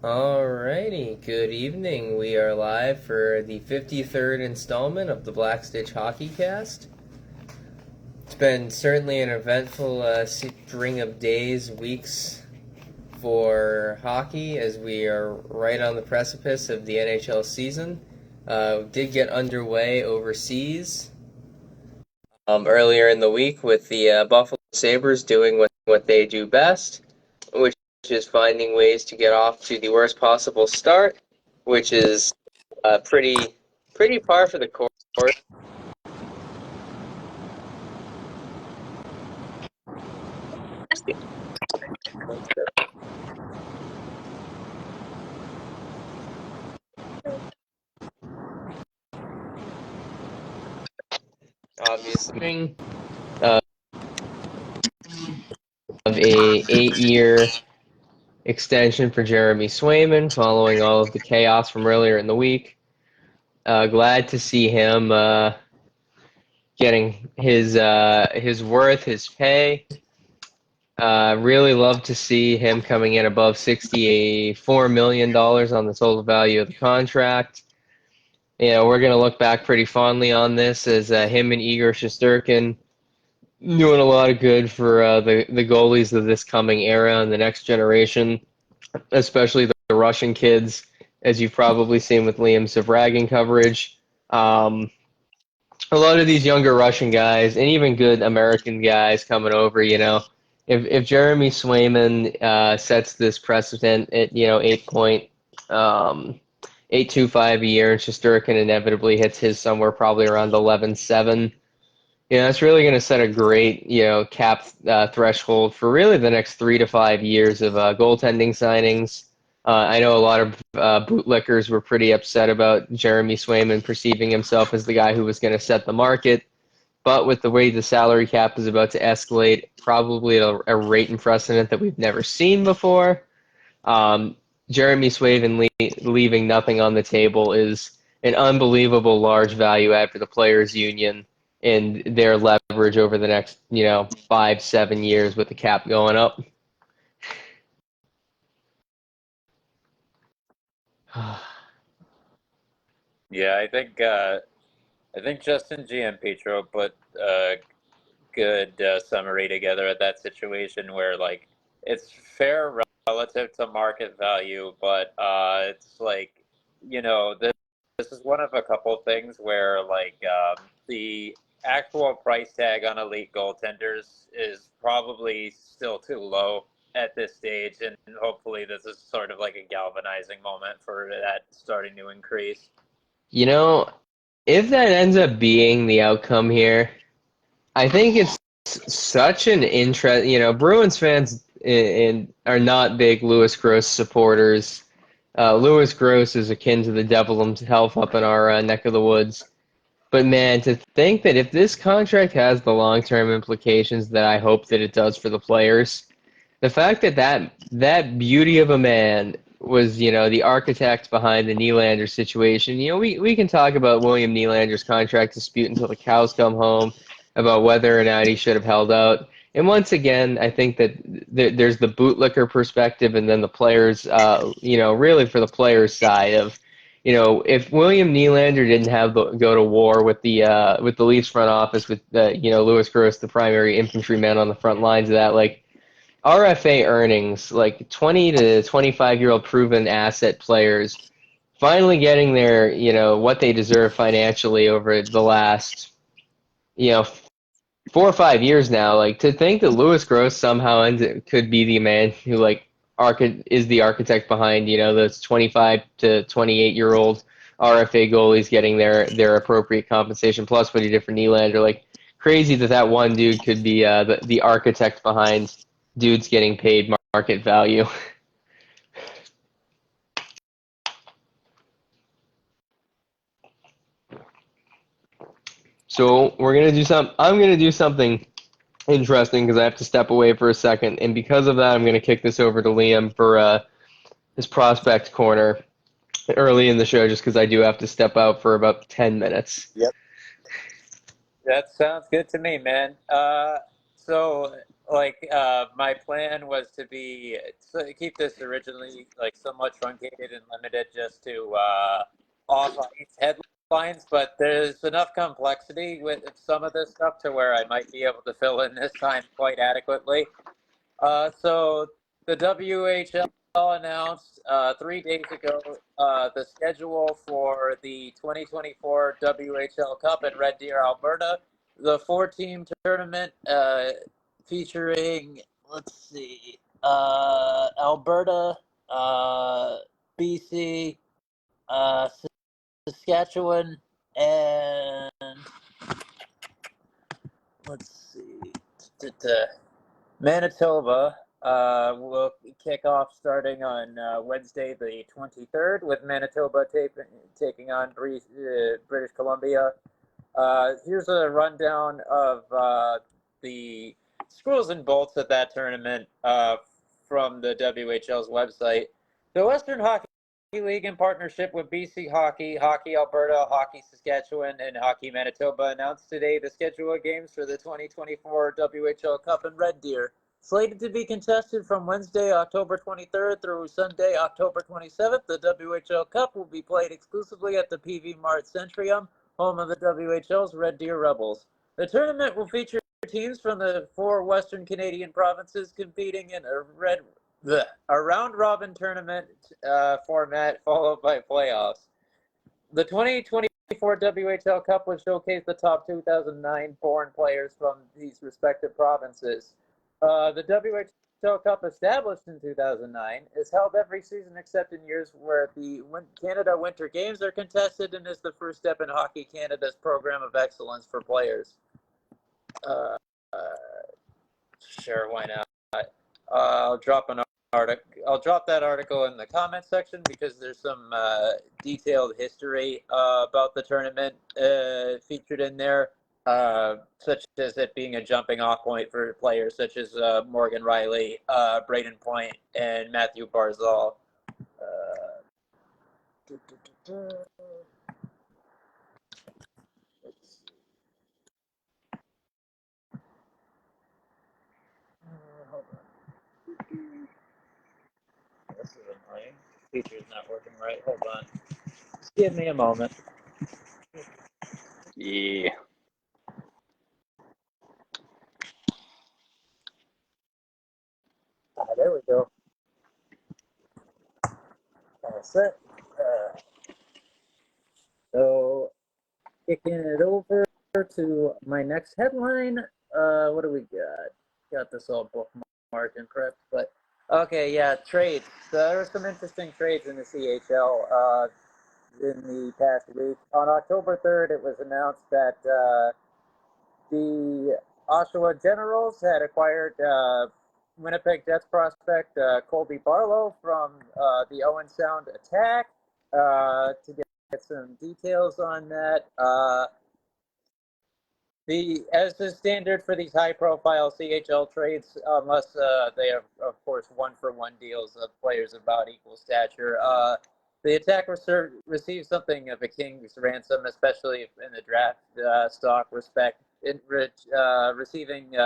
Alrighty, good evening. We are live for the 53rd installment of the Black Stitch Hockey Cast. It's been certainly an eventful string of days, weeks for hockey as we are right on the precipice of the NHL season. Did get underway overseas earlier in the week with the Buffalo Sabres doing what they do best, which is finding ways to get off to the worst possible start, which is pretty par for the course. Obviously, uh, of a 8-year extension for Jeremy Swayman following all of the chaos from earlier in the week. Glad to see him getting his worth, his pay. Really love to see him coming in above $64 million on the total value of the contract. We're going to look back pretty fondly on this as him and Igor Shesterkin doing a lot of good for the goalies of this coming era and the next generation, especially the Russian kids, as you've probably seen with Liam Zavragin coverage. A lot of these younger Russian guys and even good American guys coming over, if Jeremy Swayman sets this precedent at 8.825 a year, and Shesterkin inevitably hits his somewhere probably around 11.7. It's really going to set a great cap threshold for really the next 3 to 5 years of goaltending signings. I know a lot of bootlickers were pretty upset about Jeremy Swayman perceiving himself as the guy who was going to set the market. But with the way the salary cap is about to escalate, probably at a rate and precedent that we've never seen before, Jeremy Swayman leaving nothing on the table is an unbelievable large value add for the players' union and their leverage over the next 5-7 years with the cap going up. Yeah, I think Justin G and Petro put a good summary together at that situation where it's fair relative to market value, but it's this is one of a couple things where the actual price tag on elite goaltenders is probably still too low at this stage, and hopefully this is sort of like a galvanizing moment for that starting to increase. You know, if that ends up being the outcome here, I think it's such an interest. Bruins fans are not big Louis Gross supporters. Louis Gross is akin to the devil himself up in our neck of the woods. But man, to think that if this contract has the long-term implications that I hope that it does for the players, the fact that beauty of a man was, the architect behind the Nylander situation. We can talk about William Nylander's contract dispute until the cows come home about whether or not he should have held out. And once again, I think that there's the bootlicker perspective, and then the players, really for the players' side of, if William Nylander didn't go to war with the Leafs front office with Louis Gross, the primary infantryman on the front lines of that, like RFA earnings, like 20 to 25-year-old proven asset players finally getting their, what they deserve financially over the last, 4 or 5 years now. Like, to think that Louis Gross somehow could be the man who is the architect behind, those 25 to 28-year-old RFA goalies getting their appropriate compensation plus what he did for Nylander. Like, crazy that one dude could be the architect behind dudes getting paid market value. So I'm gonna do something interesting because I have to step away for a second, and because of that, I'm gonna kick this over to Liam for his prospect corner early in the show, just because I do have to step out for about 10 minutes. Yep. That sounds good to me, man. So my plan was to keep this originally like somewhat truncated and limited just to off ice headlines, but there's enough complexity with some of this stuff to where I might be able to fill in this time quite adequately. So the WHL announced 3 days ago the schedule for the 2024 WHL Cup in Red Deer, Alberta. The four-team tournament featuring, let's see, Alberta, BC, uh, Saskatchewan, and let's see, Manitoba will kick off starting on Wednesday, the 23rd, with Manitoba taking on British Columbia. Here's a rundown of the screws and bolts of that tournament from the WHL's website. The Western Hockey League, in partnership with BC Hockey, Hockey Alberta, Hockey Saskatchewan, and Hockey Manitoba, announced today the schedule of games for the 2024 WHL Cup in Red Deer. Slated to be contested from Wednesday, October 23rd through Sunday, October 27th, the WHL Cup will be played exclusively at the PV Mart Centrium, home of the WHL's Red Deer Rebels. The tournament will feature teams from the 4 Western Canadian provinces competing in a round-robin tournament format followed by playoffs. The 2024 WHL Cup will showcase the top 2009 foreign players from these respective provinces. The WHL Cup, established in 2009, is held every season except in years where the Canada Winter Games are contested and is the first step in Hockey Canada's program of excellence for players. Sure, why not? I'll drop that article in the comment section because there's some detailed history about the tournament featured in there, such as it being a jumping off point for players such as Morgan Riley, Braden Point, and Matthew Barzal. Hold on. This is annoying. Feature's not working right. Hold on. Give me a moment. Yeah. There we go. That's it. So, kicking it over to my next headline. What do we got? Got this all bookmarked and prepped, but okay, yeah, trades. There were some interesting trades in the CHL in the past week. On October 3rd, it was announced that the Oshawa Generals had acquired Winnipeg Jets prospect Colby Barlow from the Owen Sound Attack. To get some details on that, as is standard for these high-profile CHL trades, unless they have, of course, one-for-one deals of players about equal stature, the Attack received something of a king's ransom, especially in the draft stock respect, receiving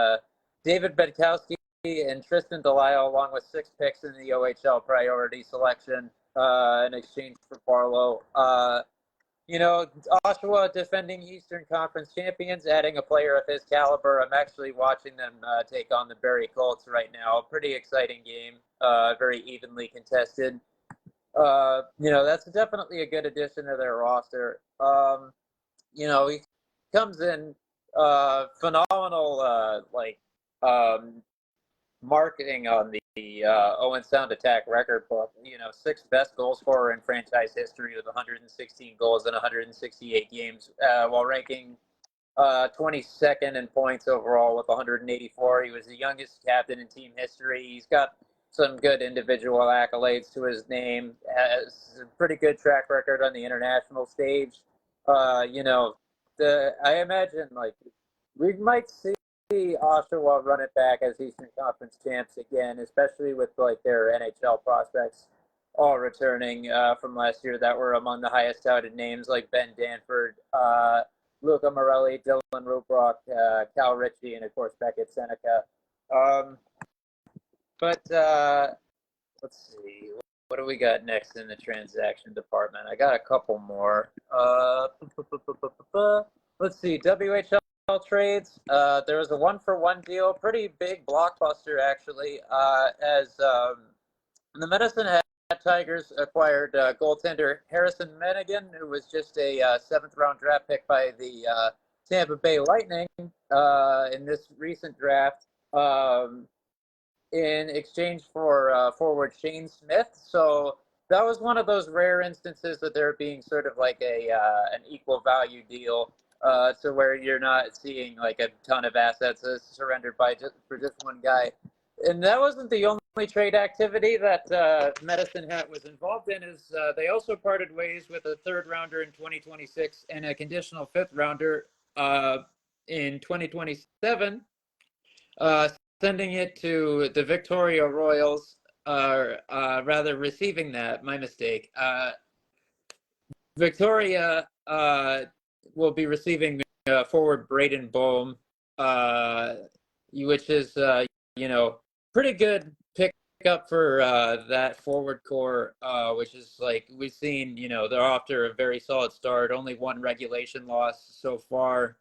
David Bedkowski and Tristan Delisle, along with 6 picks in the OHL priority selection in exchange for Barlow. Oshawa defending Eastern Conference champions, adding a player of his caliber. I'm actually watching them take on the Barrie Colts right now. Pretty exciting game, very evenly contested. That's definitely a good addition to their roster. He comes in phenomenal, marketing on the Owen Sound Attack record book. 6th best goal scorer in franchise history with 116 goals in 168 games, while ranking 22nd in points overall with 184. He was the youngest captain in team history. He's got some good individual accolades to his name. Has a pretty good track record on the international stage. I imagine we might see Oshawa run it back as Eastern Conference champs again, especially with their NHL prospects all returning from last year that were among the highest touted names like Ben Danford, Luca Morelli, Dylan Rubrock, Cal Ritchie, and of course Beckett Seneca. Um, but let's see. What do we got next in the transaction department? I got a couple more. Let's see. WHL trades. There was a 1-for-1 deal, pretty big blockbuster actually. As the Medicine Hat Tigers acquired goaltender Harrison Menigan, who was just a seventh-round draft pick by the Tampa Bay Lightning in this recent draft. In exchange for forward Shane Smith. So that was one of those rare instances that there being sort of like a an equal value deal, to where you're not seeing like a ton of assets surrendered by for just one guy. And that wasn't the only trade activity that Medicine Hat was involved in. Is they also parted ways with a third rounder in 2026 and a conditional fifth rounder in 2027. Sending it to the Victoria Royals, rather receiving that, my mistake. Victoria will be receiving forward Braden Boehm, which is, pretty good pickup for that forward core, which is like we've seen, they're off to a very solid start, only one regulation loss so far.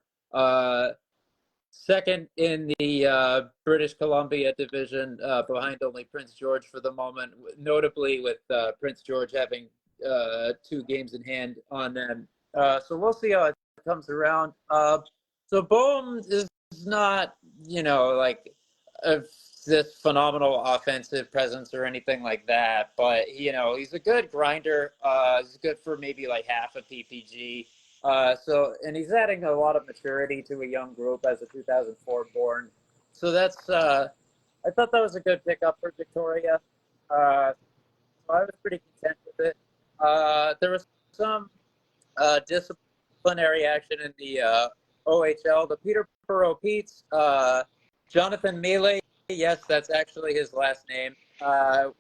Second in the British Columbia division, behind only Prince George for the moment, notably with Prince George having 2 games in hand on them. So we'll see how it comes around. So Boehm is not, like this phenomenal offensive presence or anything like that, but, he's a good grinder. He's good for maybe like half a PPG. And he's adding a lot of maturity to a young group as a 2004 born. So that's, I thought that was a good pickup for Victoria. So I was pretty content with it. There was some disciplinary action in the OHL. The Peterborough Petes, Jonathan Mealy, yes, that's actually his last name,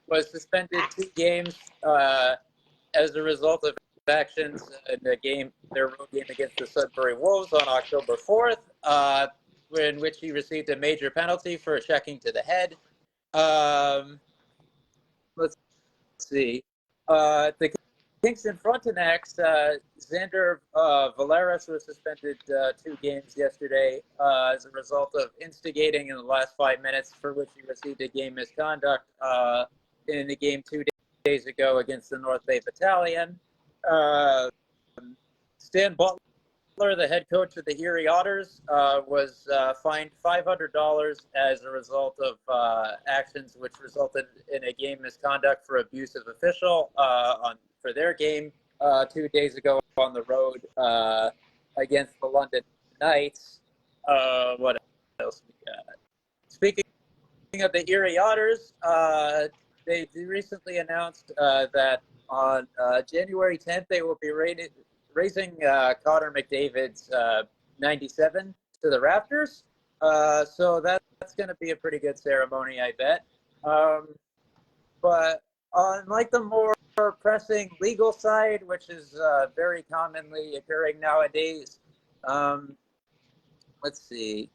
was suspended 2 games as a result of actions in their road game against the Sudbury Wolves on October 4th, in which he received a major penalty for checking to the head. Let's see. The Kingston Frontenacs, Xander Valeris was suspended 2 games yesterday as a result of instigating in the last 5 minutes, for which he received a game misconduct in the game 2 days ago against the North Bay Battalion. Stan Butler, the head coach of the Erie Otters, was fined $500 as a result of actions which resulted in a game misconduct for abusive official for their game 2 days ago on the road against the London Knights. What else we got? Speaking of the Erie Otters, they recently announced that on January 10th, they will be raising Connor McDavid's 97 to the rafters. So that's going to be a pretty good ceremony, I bet. But on like the more pressing legal side, which is very commonly occurring nowadays, let's see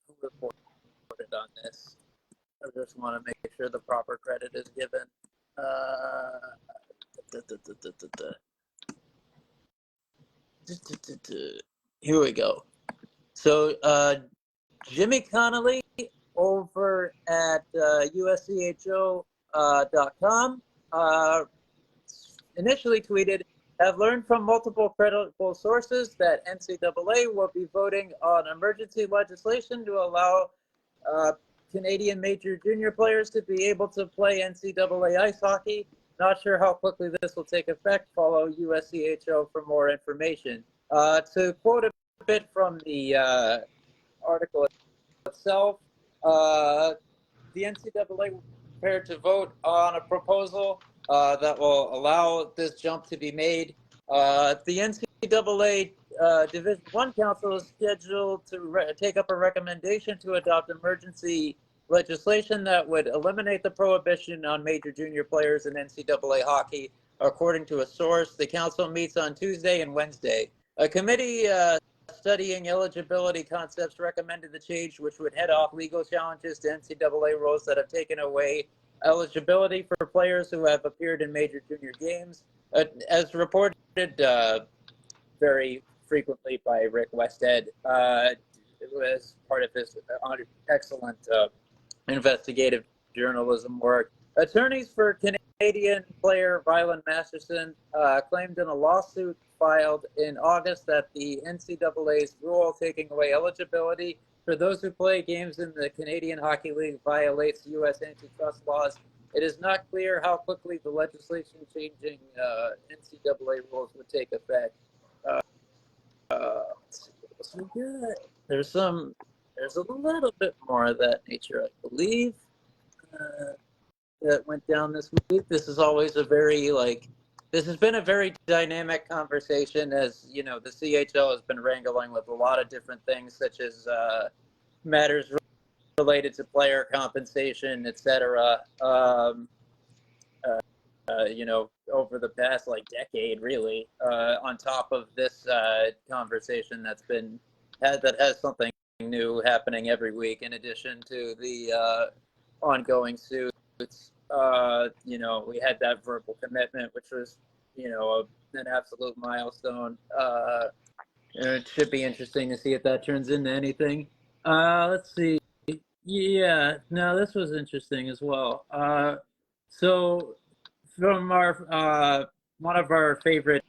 who reported on this. I just want to make sure the proper credit is given. Here we go. So Jimmy Connolly over at USCHO.com initially tweeted, "Have learned from multiple credible sources that NCAA will be voting on emergency legislation to allow Canadian major junior players to be able to play NCAA ice hockey. Not sure how quickly this will take effect. Follow USCHO for more information." To quote a bit from the article itself, the NCAA will be prepared to vote on a proposal that will allow this jump to be made. The NCAA Division I Council is scheduled to take up a recommendation to adopt emergency legislation that would eliminate the prohibition on major junior players in NCAA hockey, according to a source. The council meets on Tuesday and Wednesday. A committee studying eligibility concepts recommended the change, which would head off legal challenges to NCAA rules that have taken away eligibility for players who have appeared in major junior games. As reported very frequently by Rick Westhead, as part of his excellent investigative journalism work. Attorneys for Canadian player Rylan Masterson claimed in a lawsuit filed in August that the NCAA's rule taking away eligibility for those who play games in the Canadian Hockey League violates U.S. antitrust laws. It is not clear how quickly the legislation changing NCAA rules would take effect. Let's see what we got. There's a little bit more of that nature, I believe, that went down this week. This is always this has been a very dynamic conversation, as you know, the CHL has been wrangling with a lot of different things, such as matters related to player compensation, etc. Over the past decade, really, on top of this conversation that has something new happening every week, in addition to the ongoing suits. We had that verbal commitment, which was, an absolute milestone. It should be interesting to see if that turns into anything. Let's see. Yeah, no, this was interesting as well. So from our one of our favorite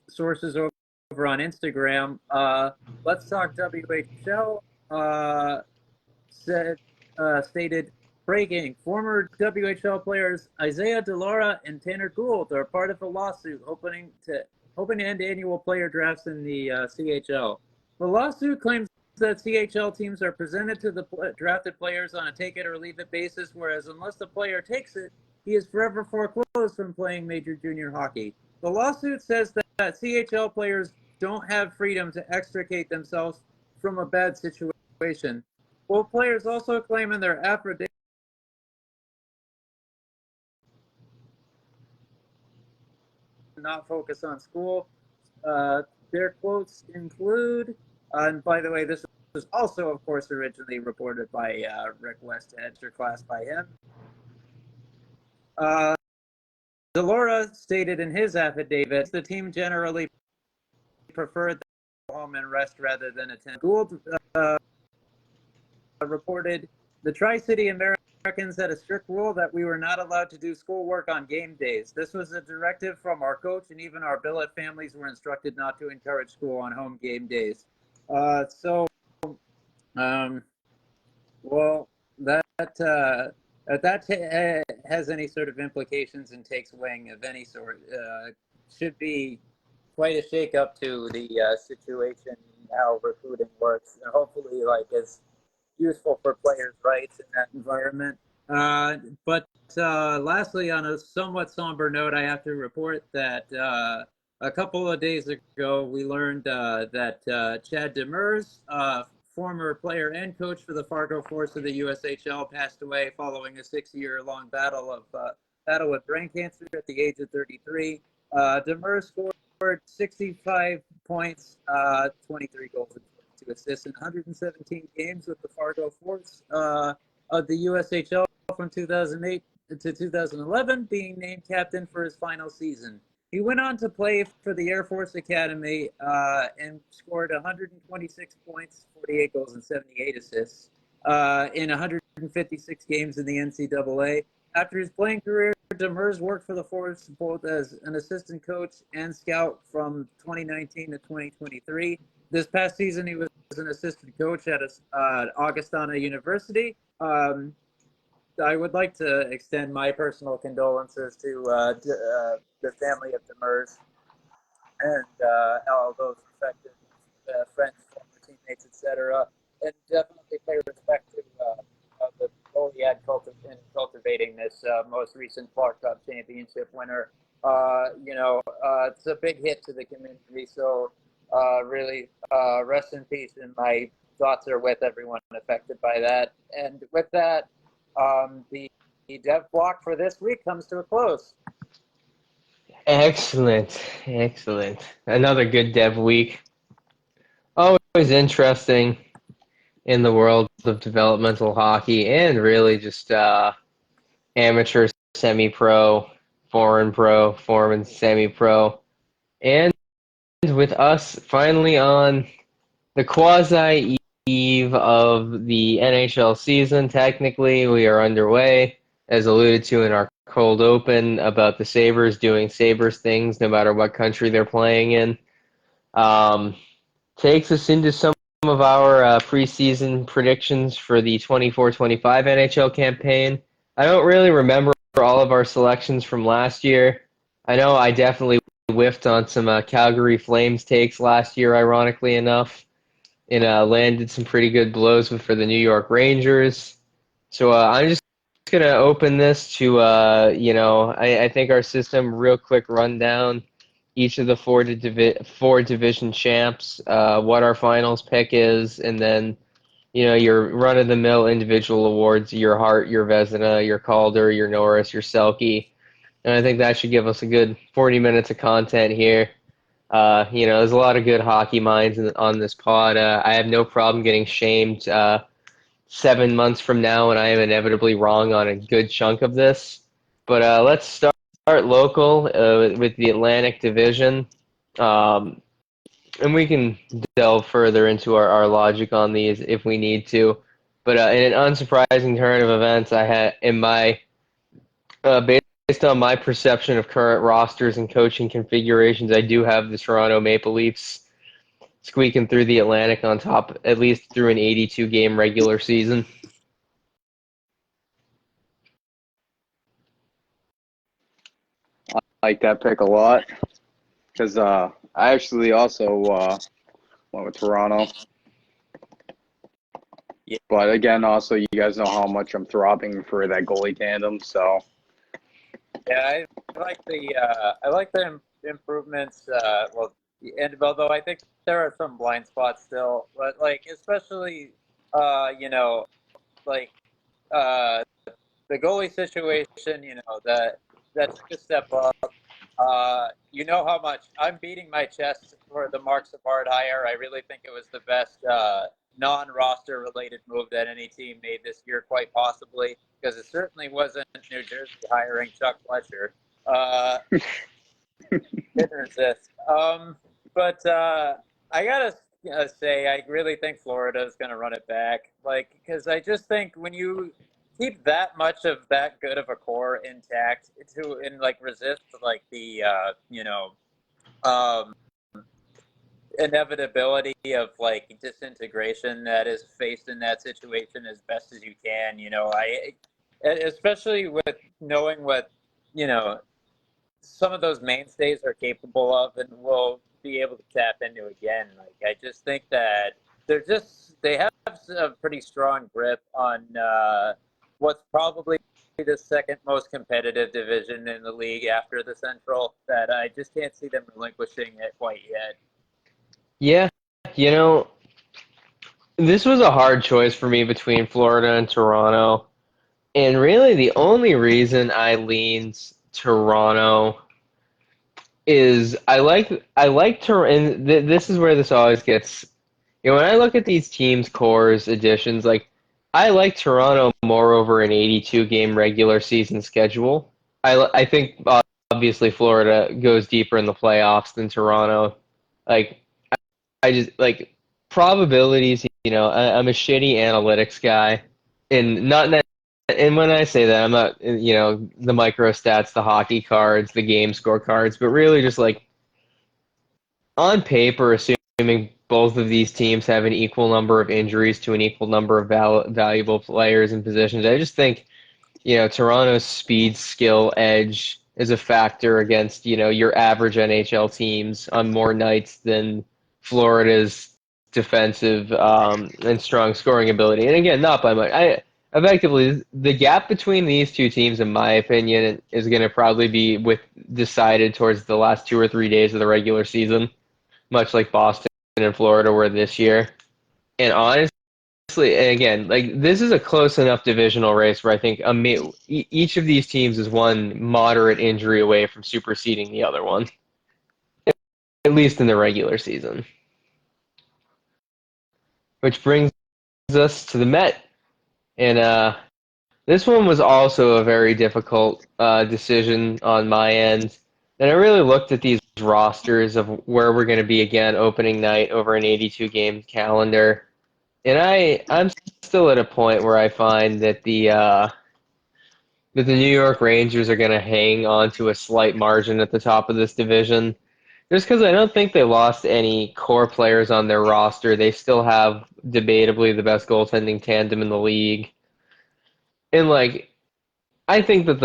sources over on Instagram, Let's Talk WHL stated, breaking, former WHL players Isaiah DeLaura and Tanner Gould are part of a lawsuit hoping to end annual player drafts in the CHL. The lawsuit claims that CHL teams are presented to the drafted players on a take-it-or-leave-it basis, whereas unless the player takes it, he is forever foreclosed from playing major junior hockey. The lawsuit says that CHL players don't have freedom to extricate themselves from a bad situation. Both players also claim in their affidavit not focus on school. Their quotes include, and by the way, this was also, of course, originally reported by Rick Westhead, or class by him. DeLaura stated in his affidavit, the team generally preferred the home and rest rather than attend. Gould reported, the Tri-City Americans had a strict rule that we were not allowed to do schoolwork on game days. This was a directive from our coach, and even our billet families were instructed not to encourage school on home game days. That has any sort of implications and takes wing of any sort, should be quite a shake-up to the situation, how recruiting works, and hopefully is useful for players' rights in that environment. But lastly, on a somewhat somber note, I have to report that a couple of days ago, we learned that Chad Demers, former player and coach for the Fargo Force of the USHL, passed away following a 6-year-long battle with brain cancer at the age of 33. Demers scored 65 points, 23 goals, and 22 assists in 117 games with the Fargo Force of the USHL from 2008 to 2011, being named captain for his final season. He went on to play for the Air Force Academy and scored 126 points, 48 goals, and 78 assists in 156 games in the NCAA. After his playing career, Demers worked for the Force both as an assistant coach and scout from 2019 to 2023. This past season, he was an assistant coach at Augustana University. I would like to extend my personal condolences to the family of Demers and all those affected, friends, former teammates, etc. And definitely pay respect to the role he had in cultivating this most recent Clark Cup championship winner. It's a big hit to the community, so really rest in peace, and my thoughts are with everyone affected by that. And with that, the dev block for this week comes to a close. Excellent. Another good dev week. always interesting in the world of developmental hockey and really just amateur, semi-pro, foreign, semi-pro. And with us finally on the quasi eve of the NHL season, technically, we are underway, as alluded to in our cold open about the Sabres doing Sabres things no matter what country they're playing in. Um, Takes us into some of our preseason predictions for the 24-25 NHL campaign. I don't really remember all of our selections from last year. I know I definitely whiffed on some Calgary Flames takes last year, ironically enough, and landed some pretty good blows for the New York Rangers. So I'm just going to open this to, I think our system, real quick rundown, each of the four division champs, what our finals pick is, and then, your run-of-the-mill individual awards, your Hart, your Vezina, your Calder, your Norris, your Selke. And I think that should give us a good 40 minutes of content here. There's a lot of good hockey minds on this pod. I have no problem getting shamed 7 months from now, and I am inevitably wrong on a good chunk of this. But let's start local with the Atlantic Division, and we can delve further into our logic on these if we need to. But in an unsurprising turn of events, I had in my based on my perception of current rosters and coaching configurations, I do have the Toronto Maple Leafs squeaking through the Atlantic on top, at least through an 82-game regular season. I like that pick a lot because I actually also went with Toronto. Yeah. But again, also you guys know how much I'm throbbing for that goalie tandem. So Yeah, I like the improvements. And although I think there are some blind spots still, but like especially, like uh, the goalie situation, that took a step up. You know how much I'm beating my chest for the Mark Savard hire. I really think it was the best non-roster related move that any team made this year, quite possibly, because it certainly wasn't New Jersey hiring Chuck Fletcher. Didn't resist. But I gotta say, I really think Florida is going to run it back. Like, because I just think when you keep that much of that good of a core intact and like resist like the um, inevitability of like disintegration that is faced in that situation as best as you can. Especially with knowing what you know some of those mainstays are capable of and will be able to tap into again. Like I just think that they have a pretty strong grip on what's probably the second most competitive division in the league after the Central. That I just can't see them relinquishing it quite yet. Yeah, you know, this was a hard choice for me between Florida and Toronto. And really, the only reason I leaned Toronto is I like Toronto, and this is where this always gets. When I look at these teams' cores additions, like I like Toronto more over an 82 game regular season schedule. I think obviously Florida goes deeper in the playoffs than Toronto. Like I just like probabilities. I'm a shitty analytics guy, and not that. And when I say that, I'm not the micro stats, the hockey cards, the game score cards, but really just like on paper, assuming both of these teams have an equal number of injuries to an equal number of valuable players and positions. I just think Toronto's speed, skill, edge is a factor against your average NHL teams on more nights than Florida's defensive and strong scoring ability. And again, not by much. Effectively, the gap between these two teams, in my opinion, is going to probably be decided towards the last 2 or 3 days of the regular season, much like Boston and Florida were this year. And honestly, and again, like this is a close enough divisional race where I think each of these teams is one moderate injury away from superseding the other one, at least in the regular season. which brings us to the Met. And this one was also a very difficult decision on my end. And I really looked at these rosters of where we're going to be again opening night over an 82 game calendar. And I'm still at a point where I find that the New York Rangers are going to hang on to a slight margin at the top of this division. Just because I don't think they lost any core players on their roster. They still have debatably the best goaltending tandem in the league. And like I think that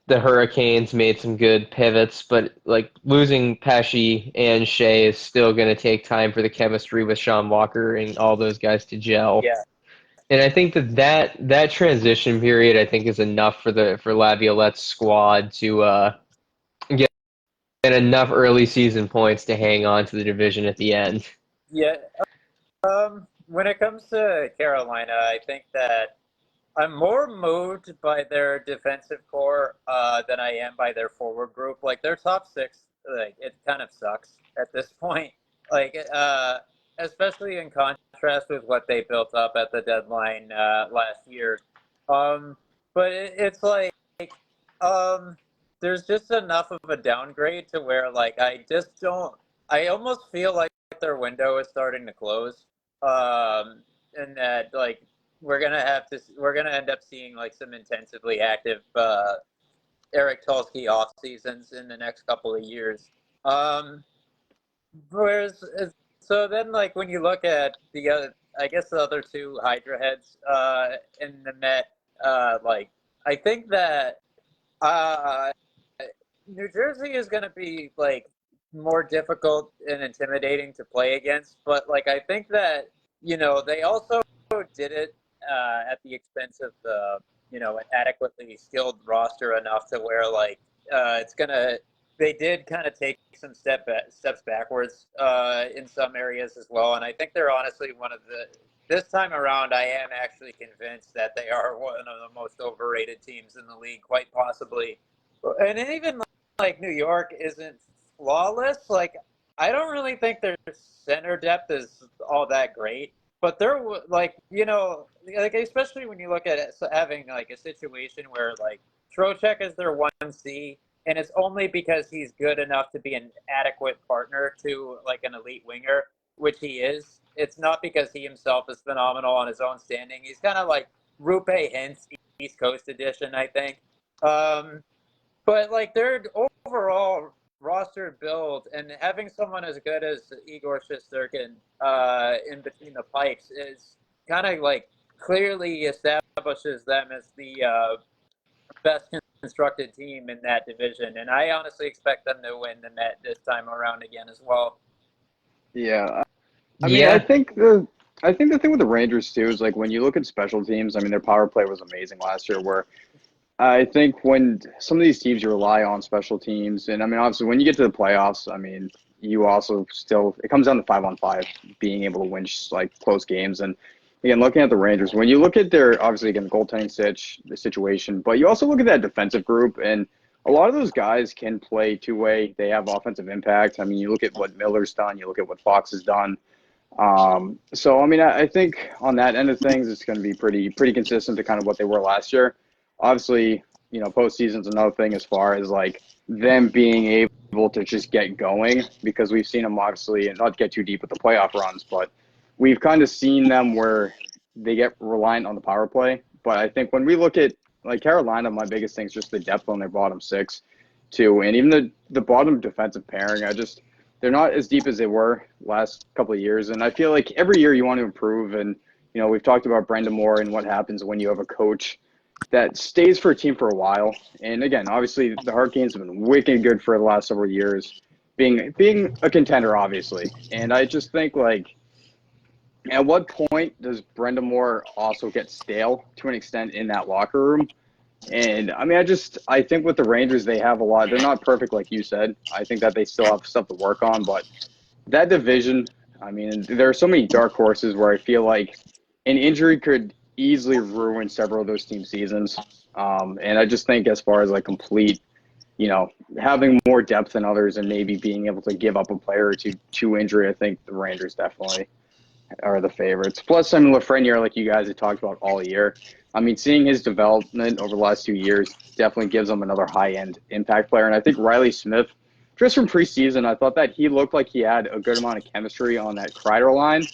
the Hurricanes made some good pivots, but like losing Pesci and Shea is still going to take time for the chemistry with Sean Walker and all those guys to gel. Yeah. And I think that transition period I think is enough for Laviolette's squad to get enough early season points to hang on to the division at the end. Yeah. When it comes to Carolina, I think that I'm more moved by their defensive core than I am by their forward group. Like their top six, like it kind of sucks at this point. Like especially in contrast with what they built up at the deadline last year. But it's like there's just enough of a downgrade to where like I just don't. I almost feel like their window is starting to close, and that like we're gonna end up seeing like some intensively active Eric Tulsky off seasons in the next couple of years. Whereas so then like when you look at the other, I guess the other two Hydra heads in the Met, like I think that uh, New Jersey is going to be like more difficult and intimidating to play against, but like I think that they also did it at the expense of the an adequately skilled roster enough to where like it's gonna they did kind of take some steps backwards in some areas as well, and I think they're honestly one of the this time around I am actually convinced that they are one of the most overrated teams in the league, quite possibly. And even like New York isn't flawless. Like I don't really think their center depth is all that great, but they're like like especially when you look at it, so having like a situation where like Trocheck is their 1C, and it's only because he's good enough to be an adequate partner to like an elite winger, which he is. It's not because he himself is phenomenal on his own standing. He's kind of like Rupe Hintz, East Coast edition, I think. But like their overall roster build and having someone as good as Igor Shesterkin in between the pipes is kind of like clearly establishes them as the best constructed team in that division. And I honestly expect them to win the Met this time around again as well. Yeah, I mean, I think the thing with the Rangers too is like when you look at special teams. I mean, their power play was amazing last year. Where I think when some of these teams you rely on special teams, and I mean, obviously when you get to the playoffs, I mean, you also still it comes down to 5-on-5 being able to win like close games. And again, looking at the Rangers, when you look at their obviously again goaltending situation, but you also look at that defensive group, and a lot of those guys can play two-way. They have offensive impact. I mean, you look at what Miller's done, you look at what Fox has done. So I mean, I think on that end of things, it's going to be pretty consistent to kind of what they were last year. Obviously, postseason's another thing as far as like them being able to just get going, because we've seen them obviously, and not get too deep with the playoff runs, but we've kind of seen them where they get reliant on the power play. But I think when we look at like Carolina, my biggest thing is just the depth on their bottom six too, and even the bottom defensive pairing. They're not as deep as they were last couple of years, and I feel like every year you want to improve. And we've talked about Brendan Moore and what happens when you have a coach that stays for a team for a while. And again, obviously the Hurricanes have been wicked good for the last several years, being a contender, obviously. And I just think like, at what point does Brendan Moore also get stale to an extent in that locker room? And I mean, I think with the Rangers, they have a lot. They're not perfect, like you said. I think that they still have stuff to work on, but that division, I mean, there are so many dark horses where I feel like an injury could easily ruin several of those team seasons. And I just think as far as like complete, having more depth than others and maybe being able to give up a player or two to injury, I think the Rangers definitely are the favorites. Plus, I mean, Lafreniere, like you guys have talked about all year. I mean, seeing his development over the last 2 years definitely gives him another high-end impact player. And I think Riley Smith, just from preseason, I thought that he looked like he had a good amount of chemistry on that Kreider line.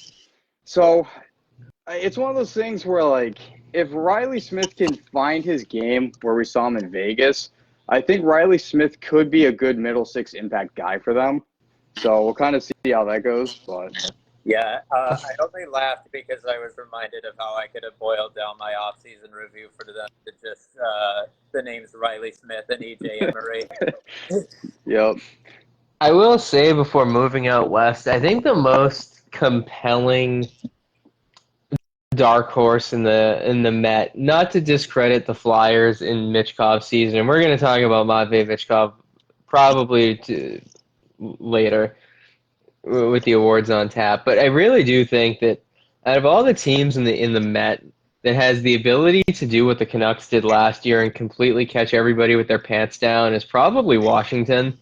So it's one of those things where, like, if Riley Smith can find his game where we saw him in Vegas, I think Riley Smith could be a good middle six impact guy for them. So we'll kind of see how that goes. But yeah, I only laughed because I was reminded of how I could have boiled down my off-season review for them to just the names Riley Smith and EJ Emery. Yep. I will say before moving out west, I think the most compelling dark horse in the Met, not to discredit the Flyers in Michkov's season, and we're going to talk about Matvei Michkov probably later with the awards on tap, but I really do think that out of all the teams in the Met that has the ability to do what the Canucks did last year and completely catch everybody with their pants down is probably Washington.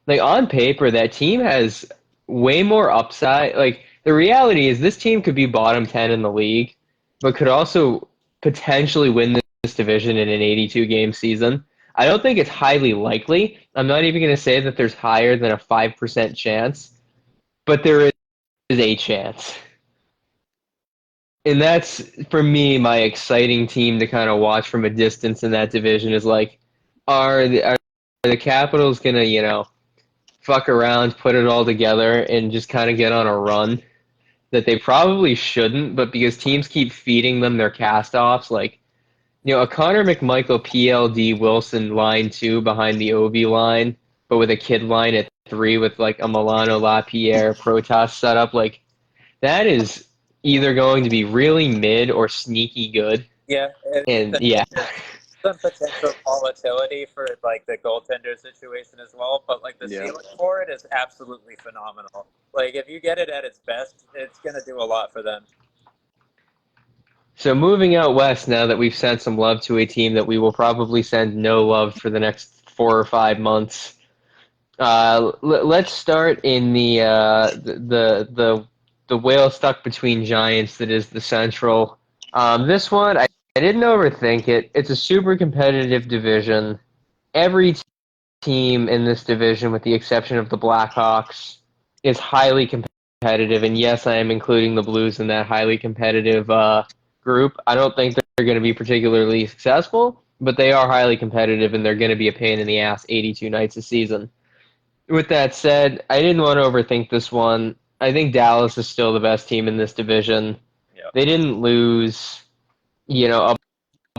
Like, on paper, that team has way more upside. Like, the reality is this team could be bottom 10 in the league, but could also potentially win this division in an 82-game season. I don't think it's highly likely. I'm not even going to say that there's higher than a 5% chance, but there is a chance. And that's, for me, my exciting team to kind of watch from a distance in that division is like, are the Capitals going to, fuck around, put it all together, and just kind of get on a run that they probably shouldn't, but because teams keep feeding them their cast-offs, like, a Connor McMichael PLD Wilson line 2 behind the Ovi line, but with a kid line at 3 with, like, a Milano LaPierre Protas setup, like, that is either going to be really mid or sneaky good. Yeah, And, yeah. Some potential volatility for like the goaltender situation as well, but like the ceiling for it is absolutely phenomenal. Like if you get it at its best, it's gonna do a lot for them. So moving out west, now that we've sent some love to a team that we will probably send no love for the next 4 or 5 months, let's start in the whale stuck between giants that is the Central. This one, I didn't overthink it. It's a super competitive division. Every team in this division, with the exception of the Blackhawks, is highly competitive. And yes, I am including the Blues in that highly competitive group. I don't think they're going to be particularly successful, but they are highly competitive, and they're going to be a pain in the ass 82 nights a season. With that said, I didn't want to overthink this one. I think Dallas is still the best team in this division. Yep. They didn't lose, a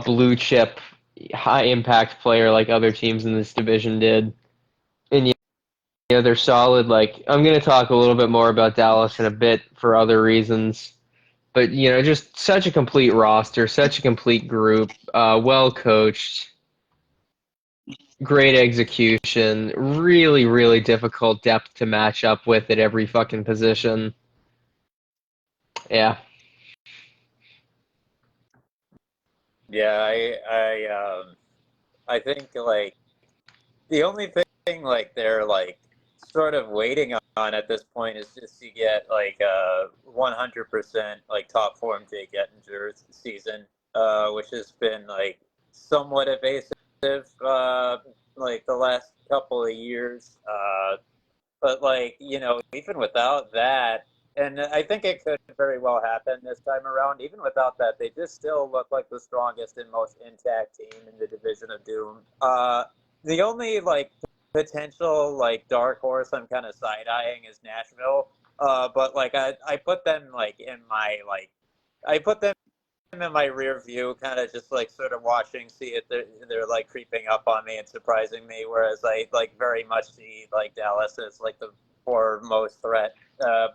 blue chip, high impact player like other teams in this division did. And they're solid. Like, I'm going to talk a little bit more about Dallas in a bit for other reasons. But, just such a complete roster, such a complete group, well coached, great execution, really, really difficult depth to match up with at every fucking position. Yeah. Yeah, I think like the only thing like they're like sort of waiting on at this point is just to get like 100% like top form Jake Ettinger season, which has been like somewhat evasive like the last couple of years. But like even without that, and I think it could very well happen this time around. Even without that, they just still look like the strongest and most intact team in the Division of Doom. The only like potential like dark horse I'm kind of side eyeing is Nashville. But like I put them like in my like I put them in my rear view, kind of just like sort of watching, see if they're like creeping up on me and surprising me. Whereas I like very much see like Dallas as like the foremost threat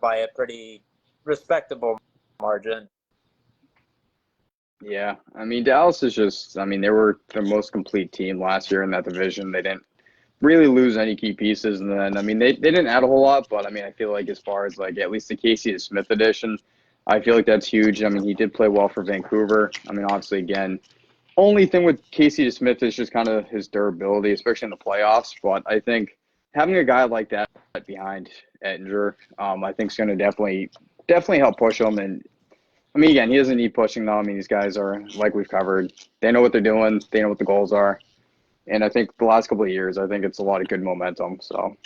by a pretty respectable margin. Yeah, I mean, Dallas is just, I mean, they were the most complete team last year in that division. They didn't really lose any key pieces. And then, I mean, they didn't add a whole lot, but I mean, I feel like as far as like at least the Casey Smith edition, I feel like that's huge. I mean, he did play well for Vancouver. I mean, obviously, again, only thing with Casey Smith is just kind of his durability, especially in the playoffs. But I think having a guy like that behind Ettinger, I think is going to definitely definitely help push him. And I mean, again, he doesn't need pushing though. I mean, these guys are, like we've covered, they know what they're doing. They know what the goals are. And I think the last couple of years, I think it's a lot of good momentum. So,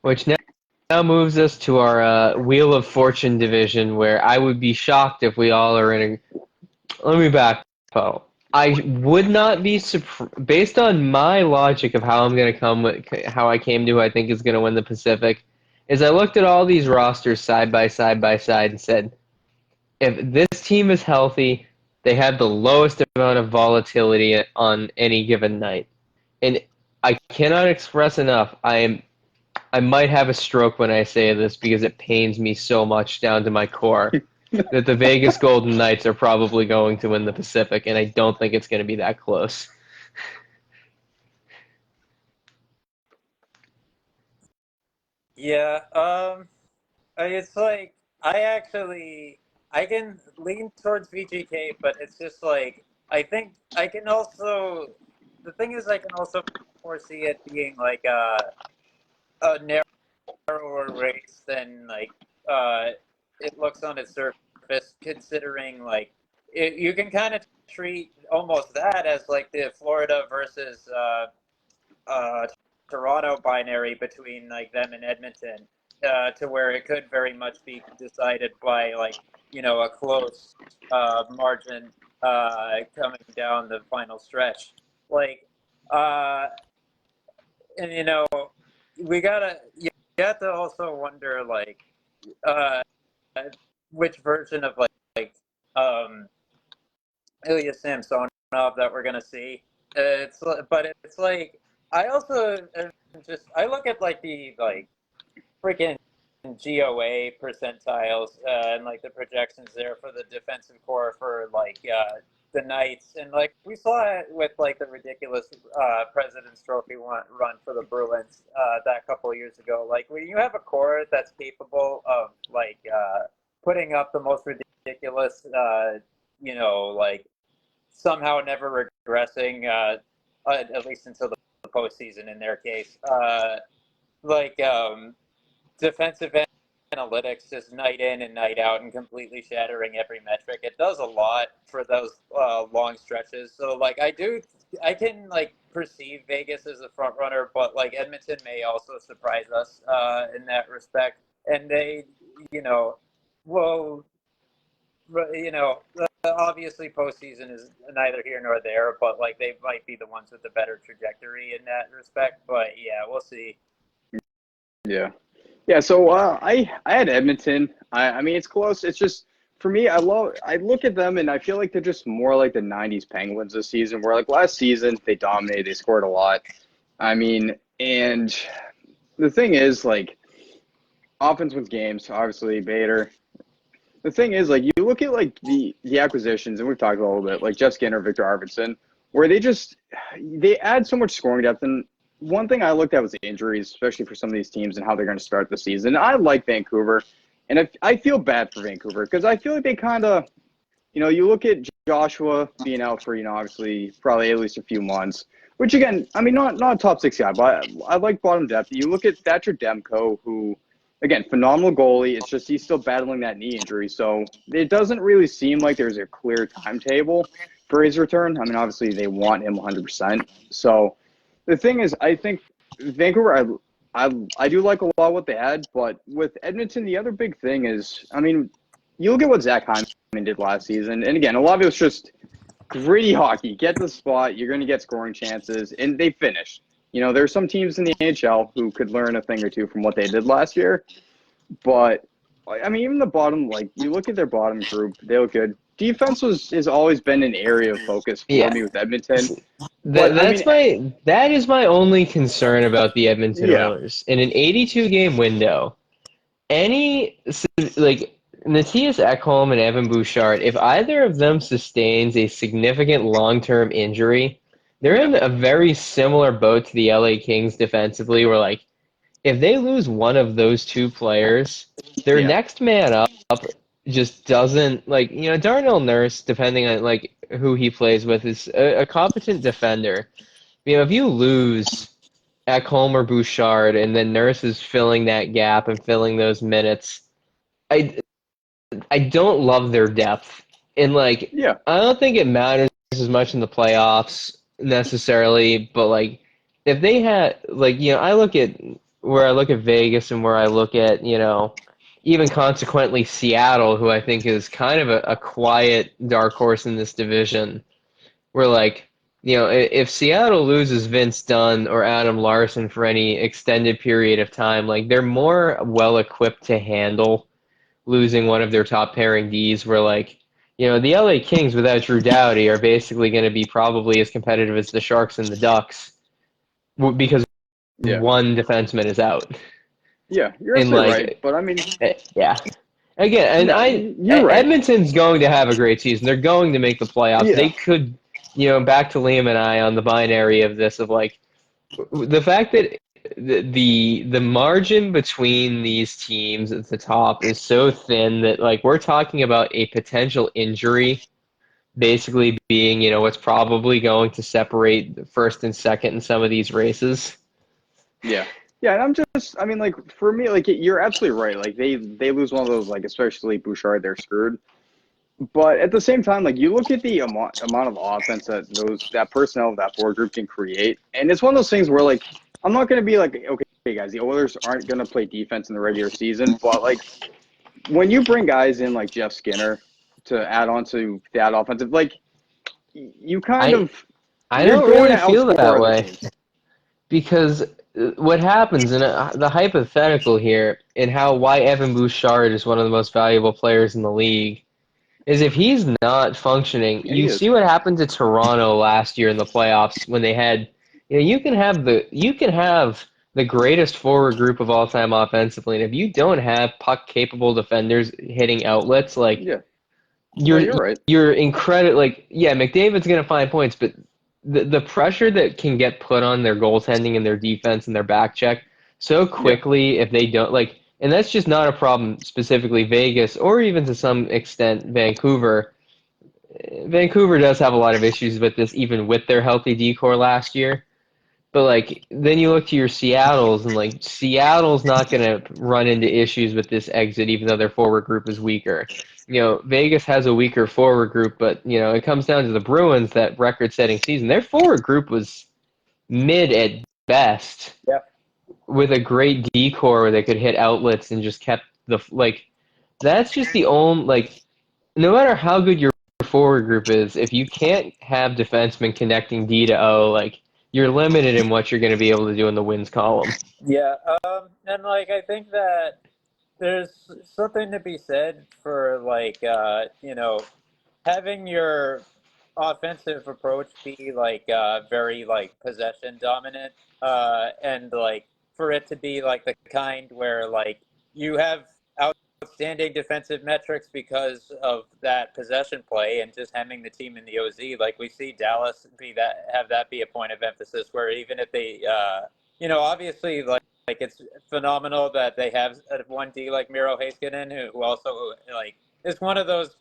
Which now moves us to our Wheel of Fortune division, where I would be shocked if we all are in a. Let me back up. I would not be surprised, based on my logic of how I'm going to come with, how I came to who I think is going to win the Pacific, is I looked at all these rosters side by side and said, if this team is healthy, they have the lowest amount of volatility on any given night. And I cannot express enough, I might have a stroke when I say this because it pains me so much down to my core that the Vegas Golden Knights are probably going to win the Pacific, and I don't think it's going to be that close. Yeah, it's like I can lean towards VGK, but it's just like I think I can also the thing is I can also foresee it being like a narrower race than like uh it looks on its surface, considering like you can kind of treat almost that as like the Florida versus uh, Toronto binary between like them and Edmonton, to where it could very much be decided by like a close margin coming down the final stretch. Like, uh, and you have to also wonder like uh, which version of like um, Ilya Samsonov that we're gonna see. It's like I also I look at like the freaking GOA percentiles and like the projections there for the defensive core for like the Knights, and like we saw it with like the ridiculous President's Trophy run for the Bruins that couple of years ago. Like when you have a core that's capable of like putting up the most ridiculous like somehow never regressing, at least until the postseason in their case. Defensive analytics just night in and night out and completely shattering every metric. It does a lot for those long stretches. So like I can like perceive Vegas as a front runner, but like Edmonton may also surprise us in that respect. And they, will obviously postseason is neither here nor there, but like they might be the ones with the better trajectory in that respect. But yeah, we'll see. yeah. Yeah, so I had Edmonton. I mean, it's close. It's just, for me, I look at them and I feel like they're just more like the 90s Penguins this season, where like last season they dominated, they scored a lot. I mean, and the thing is, like, offense wins games, obviously, Bader. The thing is, like, you look at like the acquisitions, and we've talked a little bit, like Jeff Skinner, Victor Arvidsson, where they add so much scoring depth. And one thing I looked at was the injuries, especially for some of these teams and how they're going to start the season. I like Vancouver, and I feel bad for Vancouver because I feel like they kind of, you look at Joshua being out for, obviously probably at least a few months, which again, I mean, not a top six guy, but I like bottom depth. You look at Thatcher Demko, who, again, phenomenal goalie. It's just he's still battling that knee injury. So it doesn't really seem like there's a clear timetable for his return. I mean, obviously they want him 100%. So the thing is, I think Vancouver, I do like a lot what they had, but with Edmonton, the other big thing is, I mean, you look at what Zach Hyman did last season, and again, a lot of it was just gritty hockey. Get the spot, you're going to get scoring chances, and they finished. There are some teams in the NHL who could learn a thing or two from what they did last year, but I mean, even the bottom, like you look at their bottom group, they look good. Defense has always been an area of focus for me with Edmonton. That is my only concern about the Edmonton Yeah. Oilers. In an 82-game window, like Matthias Ekholm and Evan Bouchard, if either of them sustains a significant long-term injury, they're in a very similar boat to the LA Kings defensively, where like if they lose one of those two players, their next man up just doesn't like Darnell Nurse, depending on like who he plays with, is a competent defender. If you lose Ekholm or Bouchard, and then Nurse is filling that gap and filling those minutes. I I don't love their depth. And like Yeah. I don't think it matters as much in the playoffs necessarily, but like if they had like, I look at where I look at Vegas and where I look at, even consequently Seattle, who I think is kind of a quiet dark horse in this division, where like, if Seattle loses Vince Dunn or Adam Larson for any extended period of time, like they're more well equipped to handle losing one of their top pairing Ds, where like, the LA Kings without Drew Doughty are basically going to be probably as competitive as the Sharks and the Ducks because Yeah. one defenseman is out. Yeah. You're And absolutely right. like, But I mean, yeah. Again, and no, you're right. Edmonton's going to have a great season. They're going to make the playoffs. Yeah. They could, back to Liam and I on the binary of this of like the fact that the margin between these teams at the top is so thin that like we're talking about a potential injury basically being, what's probably going to separate the first and second in some of these races. Yeah. Yeah, and I mean, like, for me, like, you're absolutely right. Like, they lose one of those, like, especially Bouchard, they're screwed. But at the same time, like, you look at the amount of offense that personnel of that forward group can create, and it's one of those things where, like, I'm not going to be like, okay, guys, the Oilers aren't going to play defense in the regular season, but, like, when you bring guys in like Jeff Skinner to add on to that offensive, like, you kind I of, I you're don't going to really feel outscore that other way teams. because what happens in the hypothetical here and why Evan Bouchard is one of the most valuable players in the league is if he's not functioning, Yeah, he you is. see what happened to Toronto last year in the playoffs when they had, you can have the greatest forward group of all time offensively, and if you don't have puck capable defenders hitting outlets, like Yeah. No, you're you're right. you're incredible. Like yeah, McDavid's gonna find points, but the pressure that can get put on their goaltending and their defense and their back check so Yeah. quickly if they don't like, and that's just not a problem specifically Vegas or even to some extent Vancouver. Vancouver does have a lot of issues with this, even with their healthy decor last year. But like, then you look to your Seattle's, and like Seattle's not going to run into issues with this exit, even though their forward group is weaker. Vegas has a weaker forward group, but it comes down to the Bruins that record-setting season. Their forward group was mid at best, Yeah. with a great decor where they could hit outlets and just kept the like. That's just the only like. No matter how good your forward group is, if you can't have defensemen connecting D to O, like you're limited in what you're going to be able to do in the wins column. Yeah. And like I think that there's something to be said for like having your offensive approach be like very like possession dominant, and like for it to be like the kind where like you have outstanding defensive metrics because of that possession play and just hemming the team in the OZ. Like we see Dallas have that be a point of emphasis where even if they obviously like it's phenomenal that they have a 1D like Miro Heiskanen who also like is one of those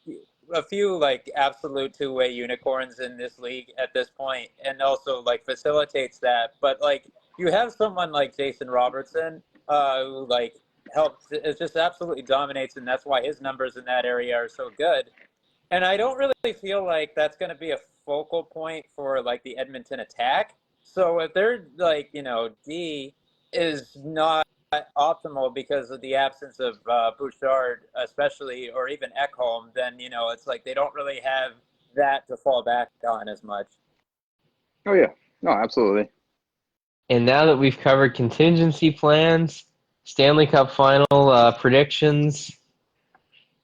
a few like absolute two-way unicorns in this league at this point and also like facilitates that. But like you have someone like Jason Robertson who like helps it just absolutely dominates, and that's why his numbers in that area are so good. And I don't really feel like that's going to be a focal point for like the Edmonton attack. So if they're like, D is not optimal because of the absence of Bouchard, especially, or even Ekholm, then, it's like they don't really have that to fall back on as much. Oh, yeah. No, absolutely. And now that we've covered contingency plans, Stanley Cup final predictions,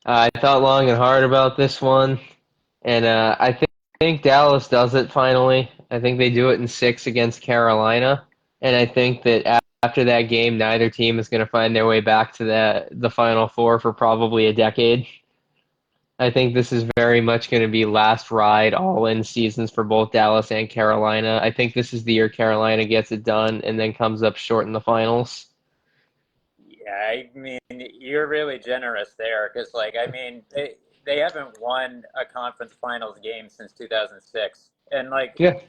I thought long and hard about this one, and I think Dallas does it finally. I think they do it in 6 against Carolina, and I think that after that game, neither team is going to find their way back to the Final Four for probably a decade. I think this is very much going to be last ride all-in seasons for both Dallas and Carolina. I think this is the year Carolina gets it done and then comes up short in the finals. Yeah, I mean, you're really generous there because, like, I mean, they haven't won a conference finals game since 2006. And, like, Yeah.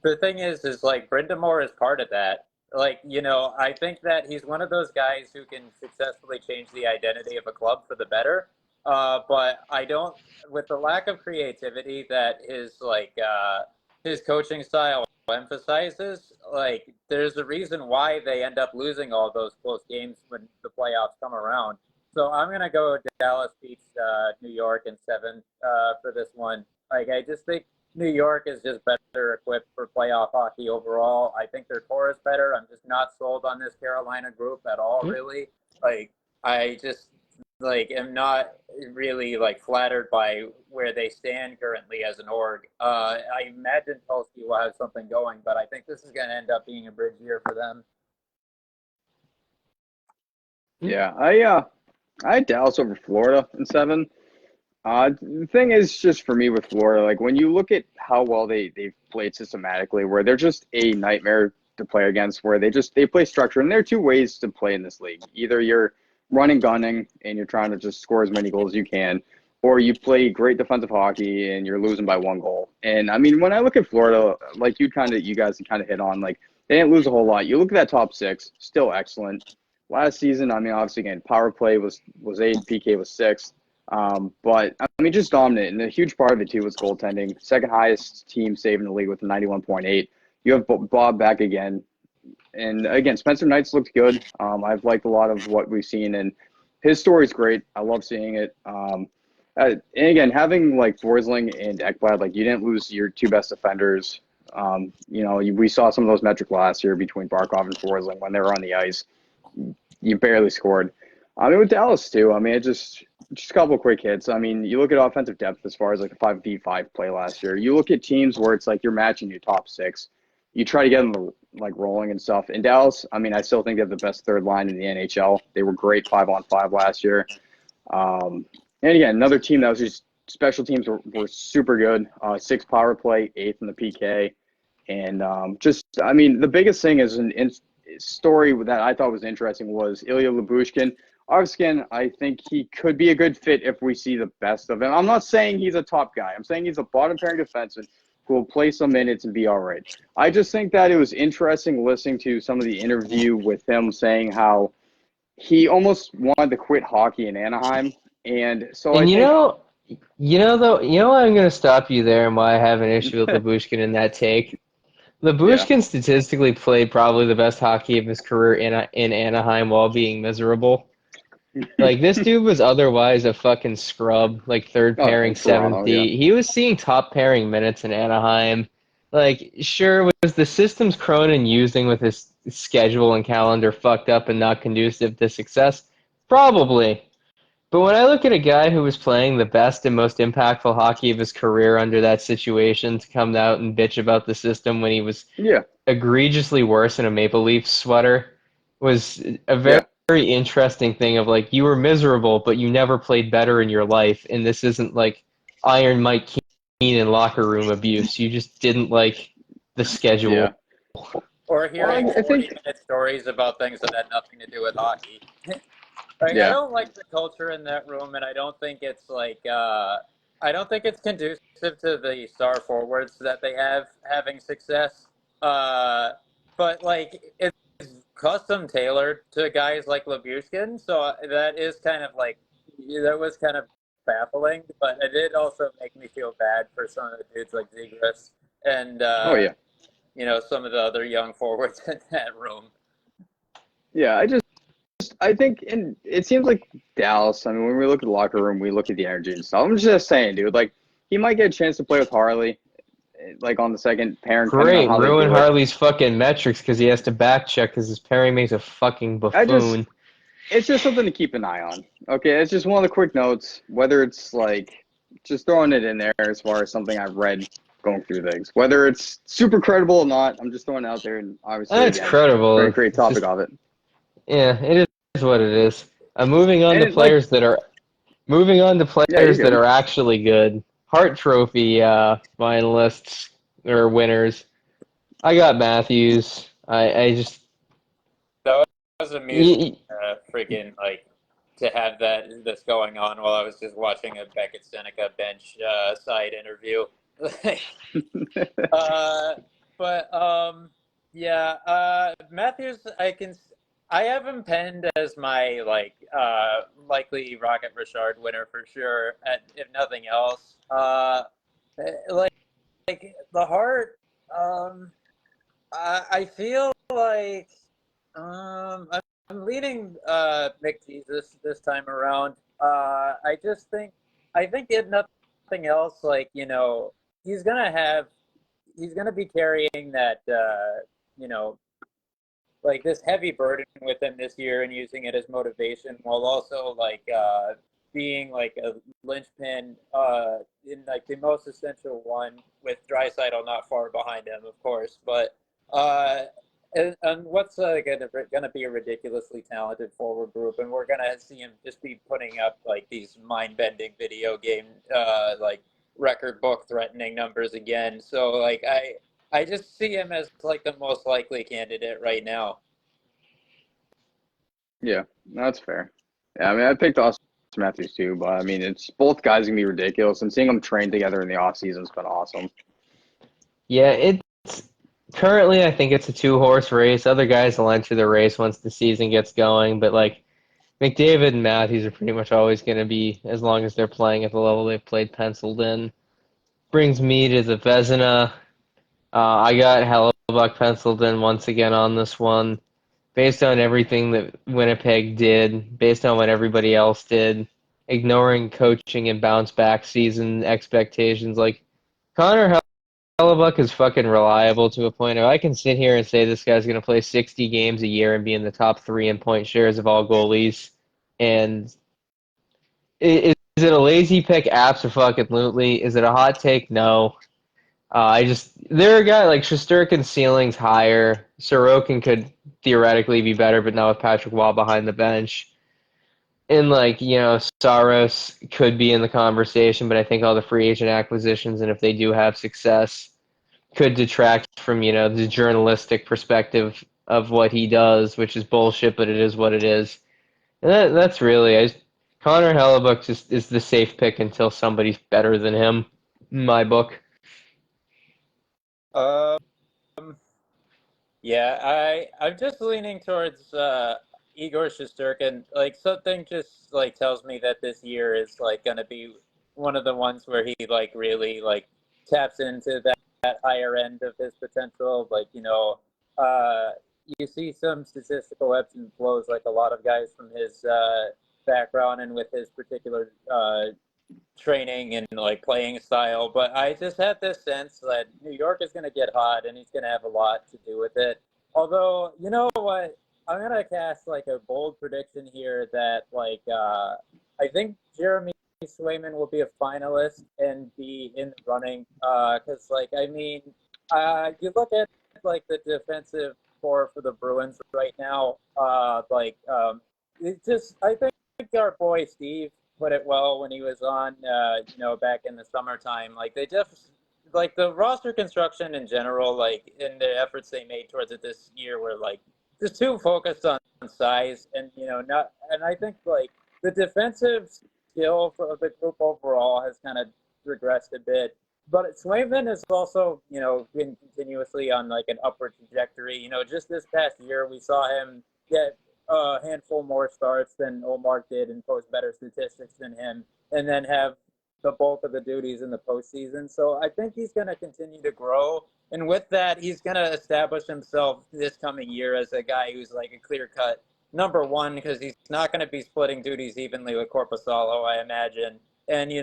the thing is like Brindamore is part of that. Like, I think that he's one of those guys who can successfully change the identity of a club for the better. But I don't, with the lack of creativity that his coaching style emphasizes, like, there's a reason why they end up losing all those close games when the playoffs come around. So I'm gonna go Dallas beats New York in 7 for this one. Like, I just think New York is just better equipped for playoff hockey overall. I think their core is better. I'm just not sold on this Carolina group at all, really. Like, I just am not really flattered by where they stand currently as an org. I imagine Tulski will have something going, but I think this is going to end up being a bridge year for them. Yeah, I had Dallas over Florida in 7. The thing is, just for me with Florida, like when you look at how well they've played systematically, where they're just a nightmare to play against, where they play structure, and there are two ways to play in this league. Either you're running gunning and you're trying to just score as many goals as you can, or you play great defensive hockey and you're losing by 1 goal. And I mean, when I look at Florida, like you guys kind of hit on, like they didn't lose a whole lot. You look at that top 6, still excellent. Last season, I mean, obviously again, power play was 8, PK was 6. But I mean, just dominant, and a huge part of it too was goaltending. Second highest team save in the league with 91.8. You have Bob back again, and again, Spencer Knight's looked good. I've liked a lot of what we've seen, and his story's great. I love seeing it. And again, having like Forsling and Ekblad, like you didn't lose your 2 best defenders. We saw some of those metrics last year between Barkov and Forsling when they were on the ice. You barely scored. I mean, with Dallas too. I mean, just a couple of quick hits. I mean, you look at offensive depth as far as like a 5v5 play last year. You look at teams where it's like you're matching your top 6. You try to get them like rolling and stuff. In Dallas, I mean, I still think they have the best third line in the NHL. They were great 5-on-5 last year. And again, another team that was just special teams were super good. 6 power play, 8th in the PK, and I mean, the biggest thing is an story that I thought was interesting was Ilya Lyubushkin. Obviously, I think he could be a good fit if we see the best of him. I'm not saying he's a top guy. I'm saying he's a bottom pairing defenseman who will play some minutes and be all right. I just think that it was interesting listening to some of the interview with him saying how he almost wanted to quit hockey in Anaheim. And so I'm going to stop you there and why I have an issue with Lyubushkin in that take. Lyubushkin statistically played probably the best hockey of his career in Anaheim while being miserable. Like, this dude was otherwise a fucking scrub, like third pairing, 7th D. Yeah. He was seeing top pairing minutes in Anaheim. Like, sure, was the systems Cronin using with his schedule and calendar fucked up and not conducive to success? Probably. But when I look at a guy who was playing the best and most impactful hockey of his career under that situation to come out and bitch about the system when he was egregiously worse in a Maple Leaf sweater was a very interesting thing of like, you were miserable, but you never played better in your life, and this isn't like Iron Mike Keenan locker room abuse. You just didn't like the schedule. Yeah. Or hearing 40-minute stories about things that had nothing to do with hockey. I don't like the culture in that room, and I don't think it's conducive to the star forwards that they have having success. But like, it's custom tailored to guys like Lyubushkin, so that was kind of baffling. But it did also make me feel bad for some of the dudes like Zegras and some of the other young forwards in that room. Yeah, I think, and it seems like Dallas, I mean, when we look at the locker room, we look at the energy and stuff. I'm just saying, dude, like, he might get a chance to play with Harley, like, on the second pairing. Great, ruin Harley's fucking metrics because he has to back check because his pairing makes a fucking buffoon. It's just something to keep an eye on. Okay, it's just one of the quick notes, whether it's, like, just throwing it in there as far as something I've read going through things. Whether it's super credible or not, I'm just throwing it out there, and obviously, it's credible. Very great topic of it. Yeah, it is what it is. Moving on to players that are actually good. Hart Trophy finalists or winners. I got Matthews. I just that was amusing. Freaking like to have that's going on while I was just watching a Beckett Seneca bench side interview. Yeah, Matthews, I have him penned as my likely Rocket Richard winner for sure, if nothing else. Like the heart, um, I feel like I'm leaning McJesus this time around. I think if nothing else, he's gonna have he's gonna be carrying that you know this heavy burden with him this year and using it as motivation while also being like a linchpin in like the most essential one with Draisaitl not far behind him, of course. But uh, and what's gonna be a ridiculously talented forward group, and we're gonna see him just be putting up like these mind-bending video game record book threatening numbers again. So I just see him as like the most likely candidate right now. Yeah, that's fair. Yeah, I mean, I picked Austin Matthews too, but I mean, it's both guys can be ridiculous, and seeing them train together in the off season's been awesome. Yeah, it's currently I think it's a two-horse race. Other guys will enter the race once the season gets going, but like McDavid and Matthews are pretty much always going to be, as long as they're playing at the level they've played, penciled in. Brings me to the Vezina. I got Hellebuck penciled in once again on this one, based on everything that Winnipeg did, based on what everybody else did, ignoring coaching and bounce back season expectations. Like Connor Hellebuck is fucking reliable to a point where I can sit here and say this guy's going to play 60 games a year and be in the top three in point shares of all goalies. And is it a lazy pick? Absolutely. Is it a hot take? No. There are a guy like Shesterkin's ceiling's higher. Sorokin could theoretically be better, but not with Patrick Waugh behind the bench. And Saros could be in the conversation, but I think all the free agent acquisitions, and if they do have success, could detract from, the journalistic perspective of what he does, which is bullshit, but it is what it is. And that's really Connor Hellebuck just is the safe pick until somebody's better than him, in my book. Um, yeah, I'm just leaning towards Igor Shesterkin. Like something just like tells me that this year is like gonna be one of the ones where he like really like taps into that higher end of his potential. Uh, you see some statistical ebbs and flows like a lot of guys from his background and with his particular training and like playing style. But I just had this sense that New York is going to get hot and he's going to have a lot to do with it. Although, you know what? I'm going to cast like a bold prediction here that I think Jeremy Swayman will be a finalist and be in the running. Because you look at like the defensive core for the Bruins right now. I think our boy Steve put it well when he was on, back in the summertime. Like they just like the roster construction in general, like in the efforts they made towards it this year, were like just too focused on size and not. And I think like the defensive skill of the group overall has kind of regressed a bit. But Swayman has also, been continuously on like an upward trajectory. Just this past year, we saw him get a handful more starts than Omar did and post better statistics than him, and then have the bulk of the duties in the postseason. So I think he's going to continue to grow. And with that, he's going to establish himself this coming year as a guy who's like a clear-cut number one, because he's not going to be splitting duties evenly with Corpusalo, I imagine. And, he's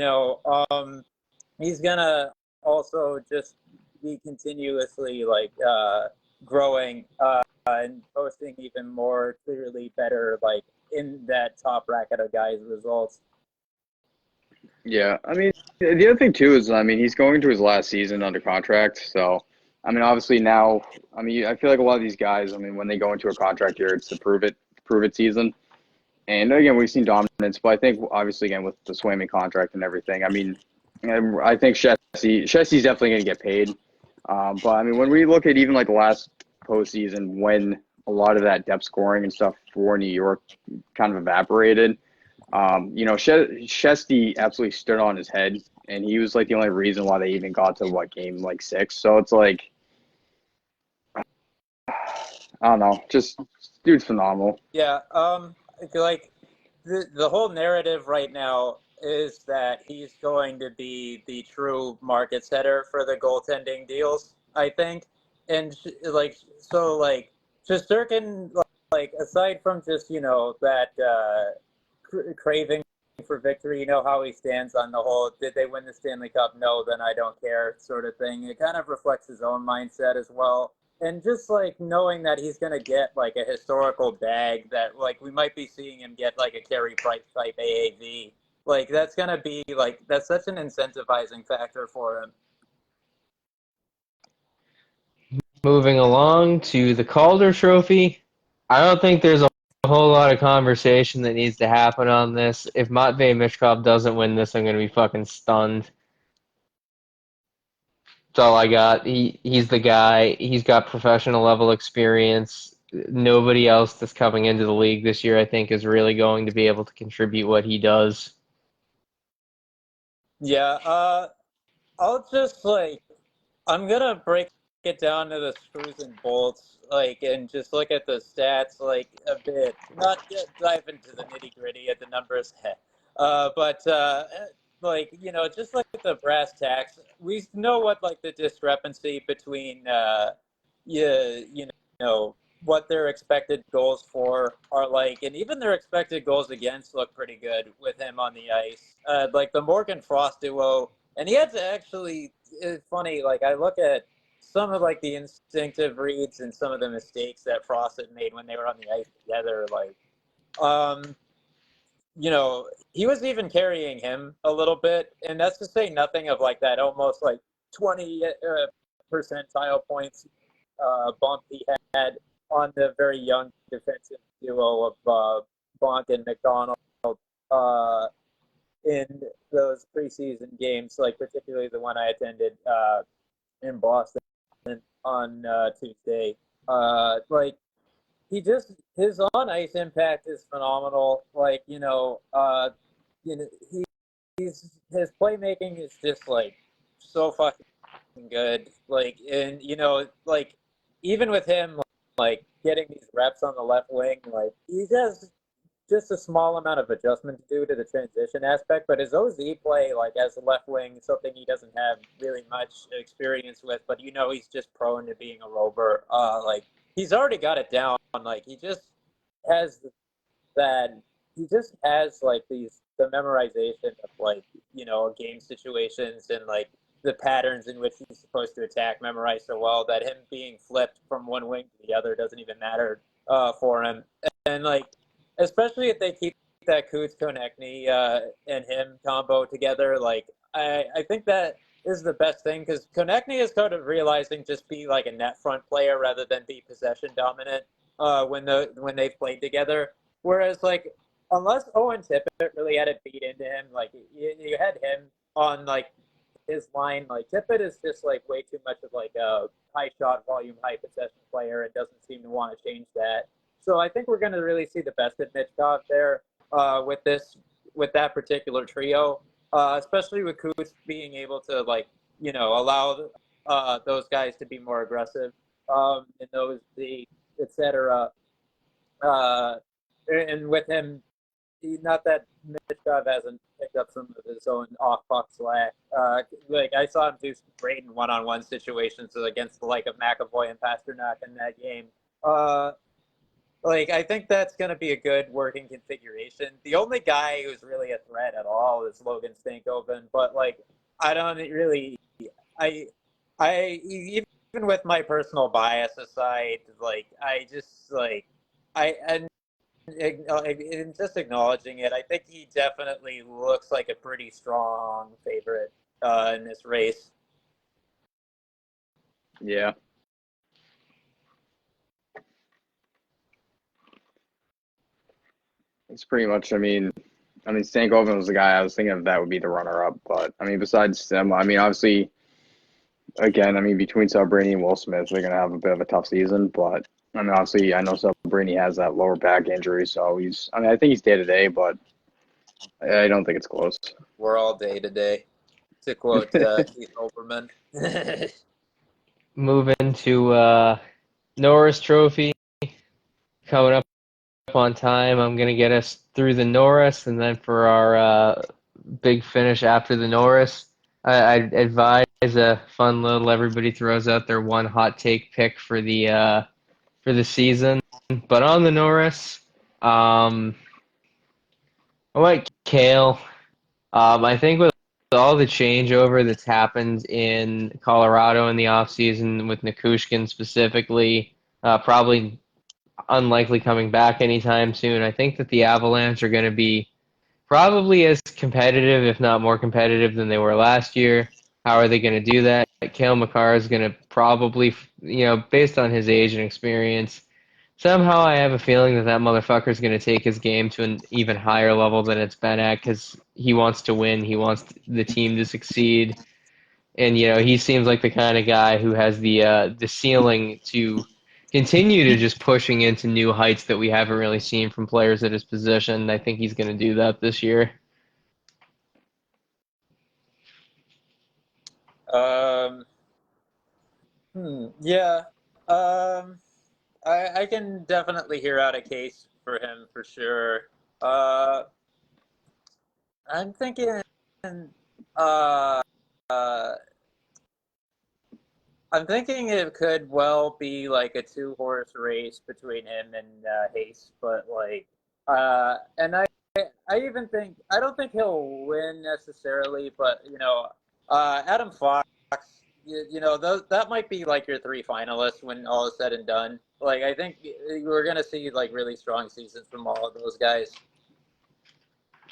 going to also just be continuously growing and posting even more clearly better, like in that top bracket of guys' results. Yeah, I mean, the other thing too is, I mean, he's going to his last season under contract. So, I mean, obviously now, I mean, I feel like a lot of these guys, I mean, when they go into a contract year, it's the prove it season. And again, we've seen dominance, but I think obviously again with the Swayman contract and everything, I mean, I think Shessie's definitely going to get paid. But I mean, when we look at even like the last postseason, when a lot of that depth scoring and stuff for New York kind of evaporated, Shesty absolutely stood on his head, and he was like the only reason why they even got to game like 6. So it's like, I don't know. Just dude's phenomenal. Yeah, like the whole narrative right now is that he's going to be the true market setter for the goaltending deals, I think. And like so like Shesterkin, like aside from just, that craving for victory, how he stands on the whole did they win the Stanley Cup? No, then I don't care sort of thing. It kind of reflects his own mindset as well. And just like knowing that he's going to get like a historical bag that like we might be seeing him get like a Carey Price type AAV. Like that's going to be like that's such an incentivizing factor for him. Moving along to the Calder Trophy. I don't think there's a whole lot of conversation that needs to happen on this. If Matvei Michkov doesn't win this, I'm going to be fucking stunned. That's all I got. He's the guy. He's got professional level experience. Nobody else that's coming into the league this year, I think, is really going to be able to contribute what he does. Yeah, I'll just like I'm gonna break it down to the screws and bolts, like, and just look at the stats, like, a bit. Not dive into the nitty gritty at the numbers, but like, just like the brass tacks, we know what like the discrepancy between, you what their expected goals for are like, and even their expected goals against look pretty good with him on the ice. Like the Morgan Frost duo, and he had to actually. It's funny. Like I look at some of like the instinctive reads and some of the mistakes that Frost had made when they were on the ice together. Like, he was even carrying him a little bit, and that's to say nothing of like that almost like 20 percentile points bump he had on the very young defensive duo of Bonk and McDonald in those preseason games, like particularly the one I attended in Boston on Tuesday. Like his on ice impact is phenomenal. Like his playmaking is just like so fucking good. Like and like even with him like getting these reps on the left wing, like he has just a small amount of adjustment to do to the transition aspect, but his OZ play, like as a left wing, something he doesn't have really much experience with, but he's just prone to being a rover. Like he's already got it down. Like he just has like the memorization of like, game situations and like the patterns in which he's supposed to attack memorized so well that him being flipped from one wing to the other doesn't even matter for him. And like, especially if they keep that Kuts Konechny and him combo together, like I think that is the best thing because Konechny is kind of realizing just be like a net front player rather than be possession dominant when they've played together. Whereas like unless Owen Tippett really had it beat into him, like you had him on like his line, like Tippett is just like way too much of like a high shot volume, high possession player and doesn't seem to want to change that. So I think we're going to really see the best of Mitchkov there with that particular trio, especially with Kuts being able to like allow those guys to be more aggressive in those the etc. And with him, not that Mitchkov hasn't picked up some of his own off puck slack. Like I saw him do great in one-on-one situations against the like of McAvoy and Pasternak in that game. Like, I think that's going to be a good working configuration. The only guy who's really a threat at all is Logan Stankoven, but like, I don't really, even with my personal bias aside, like, I just like, and just acknowledging it, I think he definitely looks like a pretty strong favorite in this race. Yeah. It's pretty much, I mean, Stankoven was the guy I was thinking of that would be the runner-up. But, I mean, besides them, I mean, obviously, again, I mean, between Sabrini and Will Smith, they're going to have a bit of a tough season. But, I mean, obviously, I know Sabrini has that lower back injury. So, I think he's day-to-day, but I don't think it's close. We're all day-to-day, to quote Keith Olbermann. Moving to Norris Trophy. coming up on time. I'm gonna get us through the Norris, and then for our big finish after the Norris, I advise a fun little everybody throws out their one hot take pick for the season. But on the Norris, I like Kale. I think with all the changeover that's happened in Colorado in the offseason with Nikushkin specifically, probably unlikely coming back anytime soon. I think that the Avalanche are going to be probably as competitive, if not more competitive, than they were last year. How are they going to do that? Kale McCarr is going to probably, based on his age and experience, somehow I have a feeling that that motherfucker is going to take his game to an even higher level than it's been at because he wants to win. He wants the team to succeed. And, he seems like the kind of guy who has the ceiling to continue to just pushing into new heights that we haven't really seen from players at his position. I think he's going to do that this year. Yeah. I can definitely hear out a case for him for sure. Uh, I'm thinking, uh, uh, I'm thinking it could well be like a two-horse race between him and Hayes, but and I even think I don't think he'll win necessarily, but Adam Fox, that might be like your three finalists when all is said and done. Like I think we're gonna see like really strong seasons from all of those guys.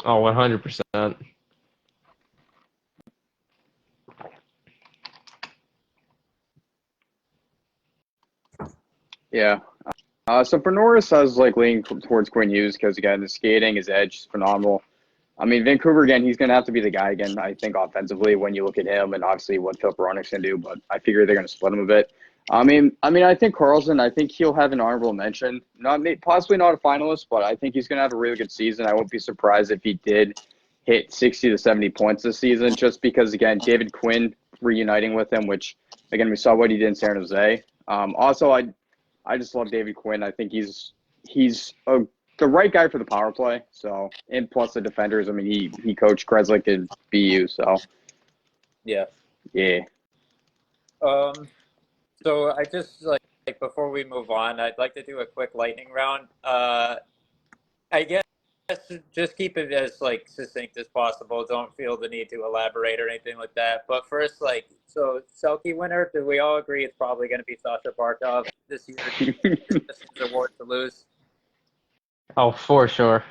Oh, 100%. Yeah. So for Norris, I was like leaning towards Quinn Hughes because again, his skating, his edge is phenomenal. I mean, Vancouver again, he's going to have to be the guy again. I think offensively when you look at him and obviously what Phil Baronic's going to do, but I figure they're going to split him a bit. I think Carlson. I think he'll have an honorable mention. Possibly not a finalist, but I think he's going to have a really good season. I won't be surprised if he did hit 60 to 70 points this season, just because again, David Quinn reuniting with him, which again we saw what he did in San Jose. Also, I just love David Quinn. I think he's the right guy for the power play. So, and plus the defenders. I mean, he coached Kreslik at BU. So, Yeah. Yeah. So I just like before we move on, I'd like to do a quick lightning round. I guess just keep it as like succinct as possible. Don't feel the need to elaborate or anything like that. But first, so Selke winner, do we all agree it's probably going to be Sasha Barkov this year? This award to lose. Oh, for sure.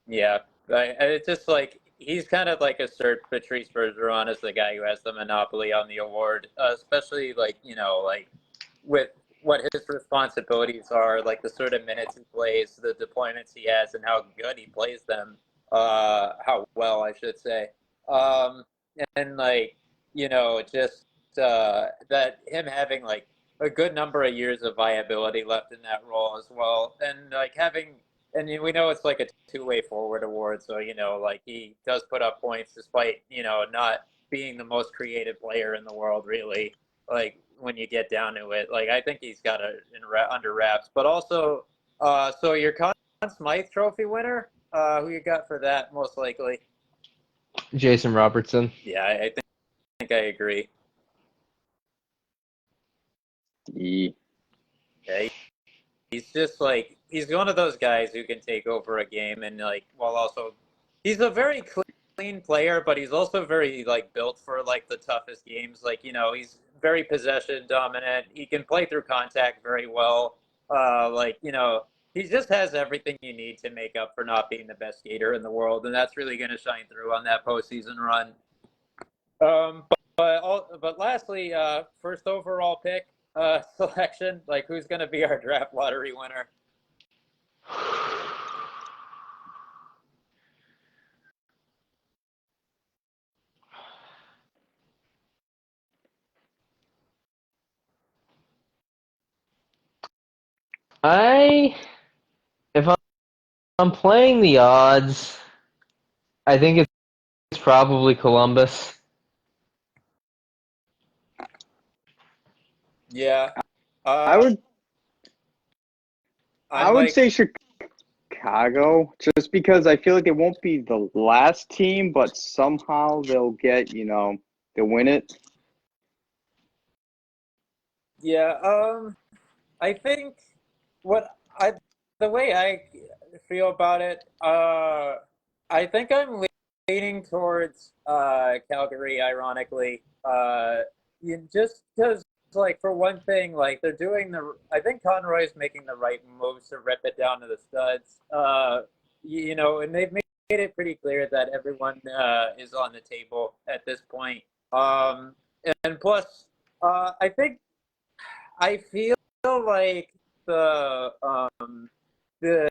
Yeah, it's just like he's kind of like a Sir Patrice Bergeron as the guy who has the monopoly on the award, especially with what his responsibilities are, like the sort of minutes he plays, the deployments he has, and how good he plays them. How well, I should say. Um, and just that him having like a good number of years of viability left in that role as well, and like having. And we know it's like a two-way forward award, so he does put up points despite not being the most creative player in the world, really. Like when you get down to it, like I think he's got it under wraps. But also, so your Conn Smythe Trophy winner, who you got for that most likely? Jason Robertson. Yeah, I think I agree. Yeah. Yeah, he's just like he's one of those guys who can take over a game and while also he's a very clean player, but he's also very built for the toughest games. He's very possession dominant. He can play through contact very well. He just has everything you need to make up for not being the best skater in the world, and that's really going to shine through on that postseason run. But lastly, first overall pick selection, who's going to be our draft lottery winner? If I'm playing the odds, I think it's probably Columbus. Yeah. I would I would say Chicago, just because I feel like it won't be the last team, but somehow they'll get, they'll win it. Yeah, I think what I the way I feel about it, I think I'm leaning towards Calgary, ironically. Just because, like, for one thing, like they're doing I think Conroy's making the right moves to rip it down to the studs. And they've made it pretty clear that everyone is on the table at this point. And plus, I think I feel like the um, the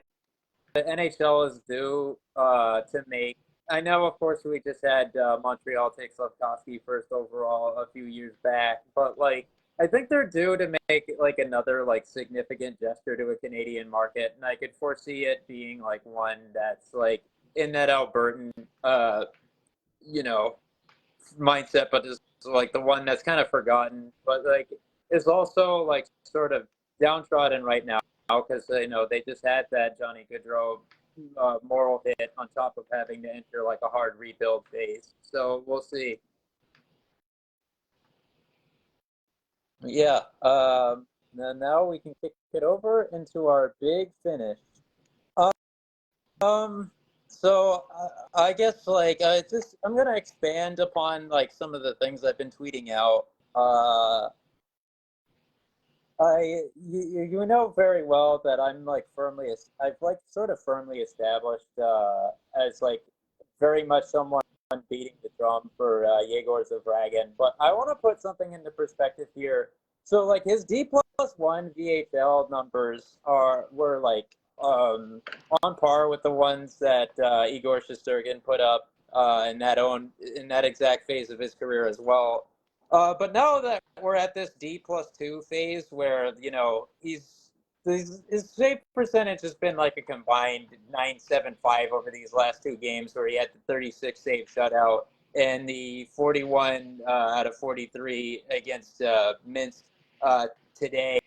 NHL is due to make. I know, of course, we just had Montreal take Slavkovsky first overall a few years back, but like I think they're due to make like another like significant gesture to a Canadian market, and I could foresee it being like one that's like in that Albertan, you know, mindset, but is like the one that's kind of forgotten, but like is also like sort of downtrodden right now because they just had that Johnny Gaudreau moral hit on top of having to enter like a hard rebuild phase. So we'll see. Yeah. Now we can kick it over into our big finish. Um, I guess like just I'm gonna expand upon like some of the things I've been tweeting out. You know very well that I've like sort of firmly established as like very much someone beating the drum for Yegor Zavragin, but I want to put something into perspective here. So like his D+1 VHL numbers were like on par with the ones that Igor Shesterkin put up in that exact phase of his career as well. But now that we're at this D+2 phase where, his save percentage has been like a combined 9.75 over these last two games where he had the 36 save shutout and the 41 out of 43 against Minsk today.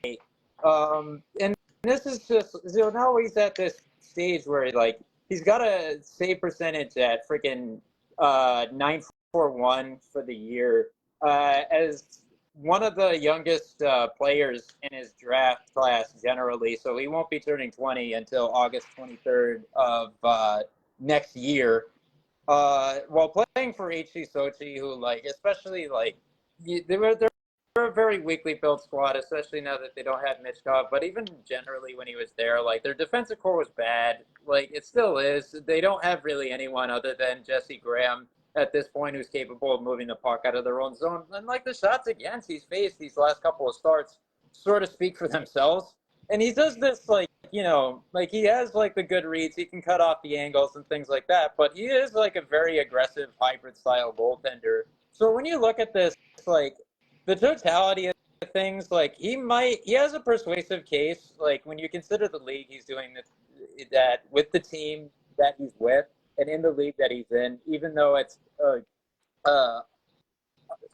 And this is just, now he's at this stage where like he's got a save percentage at freaking 941 for the year. As one of the youngest players in his draft class generally, so he won't be turning 20 until August 23rd of next year. While playing for HC Sochi, who like especially like they're a very weakly built squad, especially now that they don't have Michkov. But even generally when he was there, like their defensive core was bad. Like it still is. They don't have really anyone other than Jesse Graham at this point who's capable of moving the puck out of their own zone. And like the shots against he's faced these last couple of starts sort of speak for themselves. And he does this like, like he has like the good reads. He can cut off the angles and things like that. But he is like a very aggressive hybrid style goaltender. So when you look at this, like the totality of things, like he has a persuasive case. Like when you consider the league he's doing that with the team that he's with and in the league that he's in, even though it's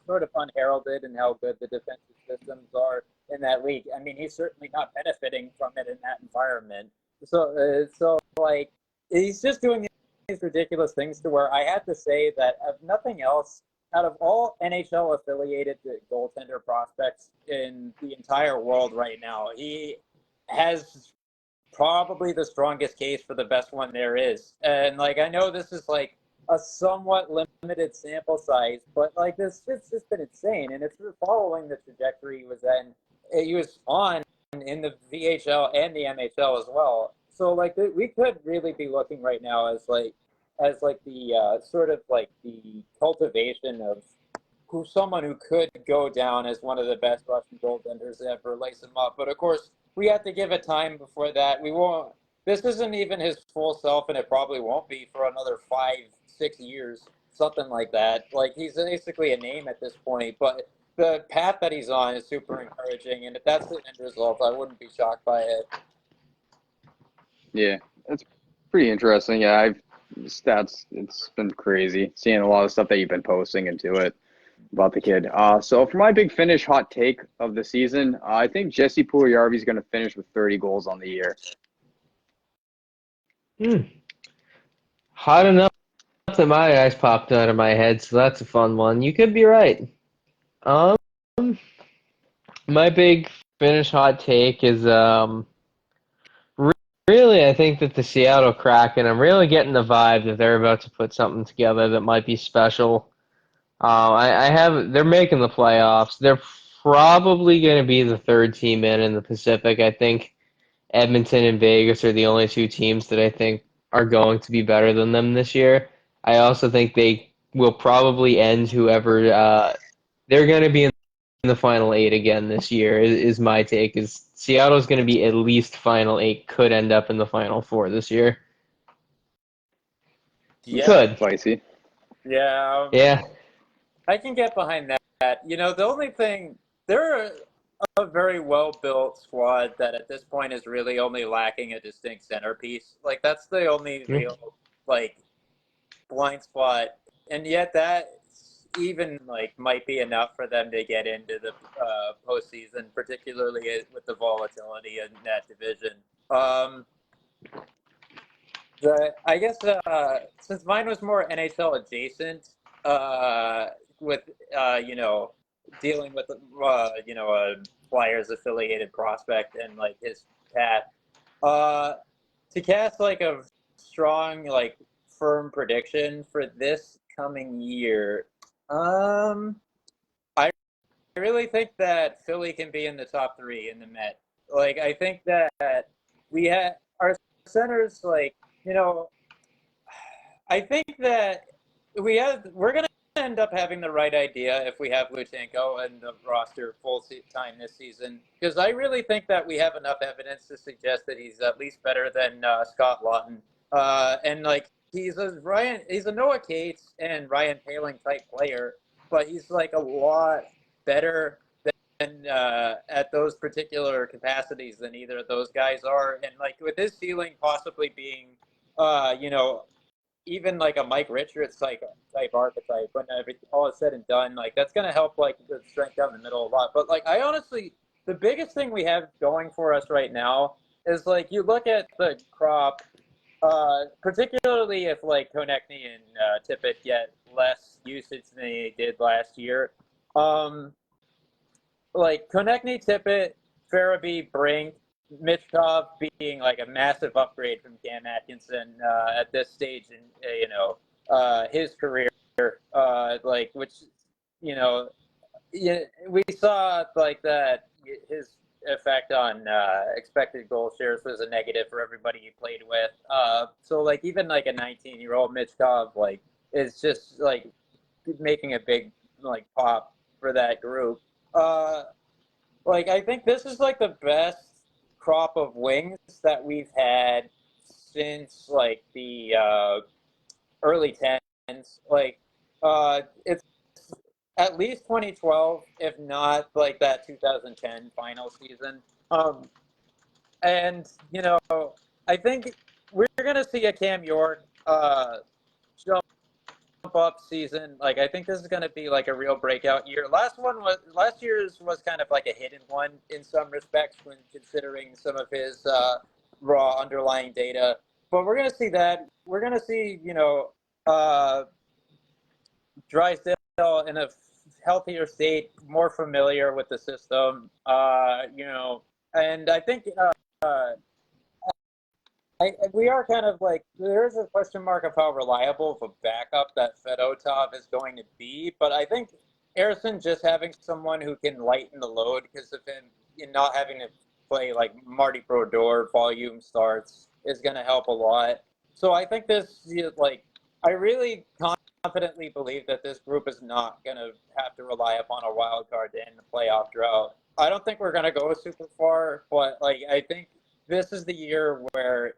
sort of unheralded in how good the defensive systems are in that league. I mean, he's certainly not benefiting from it in that environment. So like he's just doing these ridiculous things to where I had to say that of nothing else, out of all NHL affiliated goaltender prospects in the entire world right now, he has probably the strongest case for the best one there is. And like I know this is like a somewhat limited sample size, but like it's just been insane, and it's following the trajectory he was on in the VHL and the NHL as well. So like we could really be looking right now as the sort of like the cultivation of someone who could go down as one of the best Russian goaltenders ever, lace him up. But of course, we have to give it time before that. We won't. This isn't even his full self, and it probably won't be for another 5-6 years, something like that. Like he's basically a name at this point, but the path that he's on is super encouraging, and if that's the end result, I wouldn't be shocked by it. Yeah, that's pretty interesting. Yeah, it's been crazy seeing a lot of stuff that you've been posting into it about the kid. So for my big finish hot take of the season, I think Jesse Puljujarvi is going to finish with 30 goals on the year. Hmm. Hot enough that my eyes popped out of my head, so that's a fun one. You could be right. Um, my big Finnish hot take is re- really I think that the Seattle Kraken. I'm really getting the vibe that they're about to put something together that might be special. I have they're making the playoffs. They're probably going to be the third team in the Pacific. I think Edmonton and Vegas are the only two teams that I think are going to be better than them this year. I also think they will probably end whoever they're going to be in the final eight again this year. Is my take. Is Seattle's going to be at least final eight? Could end up in the final four this year. Yeah, Could. Spicy. yeah. Yeah. I can get behind that. The only thing, they're a very well built squad that at this point is really only lacking a distinct centerpiece. Like that's the only real like blind spot, and yet that even like might be enough for them to get into the postseason, particularly with the volatility in that division. Um, I guess since mine was more NHL adjacent, uh, with dealing with a Flyers affiliated prospect and like his path, uh, to cast like a strong like firm prediction for this coming year, I really think that Philly can be in the top three in the Met. Like I think that we had our centers like you know I think that we're going to end up having the right idea if we have Luchenko and the roster full time this season, because I really think that we have enough evidence to suggest that he's at least better than Scott Lawton. And like he's a Noah Cates and Ryan Paling type player, but he's like a lot better than at those particular capacities than either of those guys are. And like with his ceiling possibly being, you know, even like a Mike Richards type archetype when everything all is said and done, like that's gonna help like the strength down the middle a lot. But like I honestly, the biggest thing we have going for us right now is like you look at the crop, particularly if like Konechny and Tippett get less usage than they did last year. Um, like Konechny, Tippett, Farabee, Brink, Mitchkov being like a massive upgrade from Cam Atkinson at this stage in his career, like which you know yeah, we saw like that his effect on expected goal shares was a negative for everybody he played with. So like even like a 19-year-old Mitchkov like is just like making a big like pop for that group. Uh, like I think this is like the best crop of wings that we've had since like the early tens. Like it's at least 2012, if not like that 2010 final season. Um, and I think we're gonna see a Cam York jump up season. Like I think this is going to be like a real breakout year. Last year's was kind of like a hidden one in some respects when considering some of his raw underlying data. But we're going to see that. We're going to see uh, Drysdale in a healthier state, more familiar with the system. And I think we are kind of like there's a question mark of how reliable of a backup that Fedotov is going to be, but I think Harrison just having someone who can lighten the load because of him not having to play like Marty Brodeur volume starts is going to help a lot. So I think I really confidently believe that this group is not going to have to rely upon a wild card to end the playoff drought. I don't think we're going to go super far, but like I think this is the year where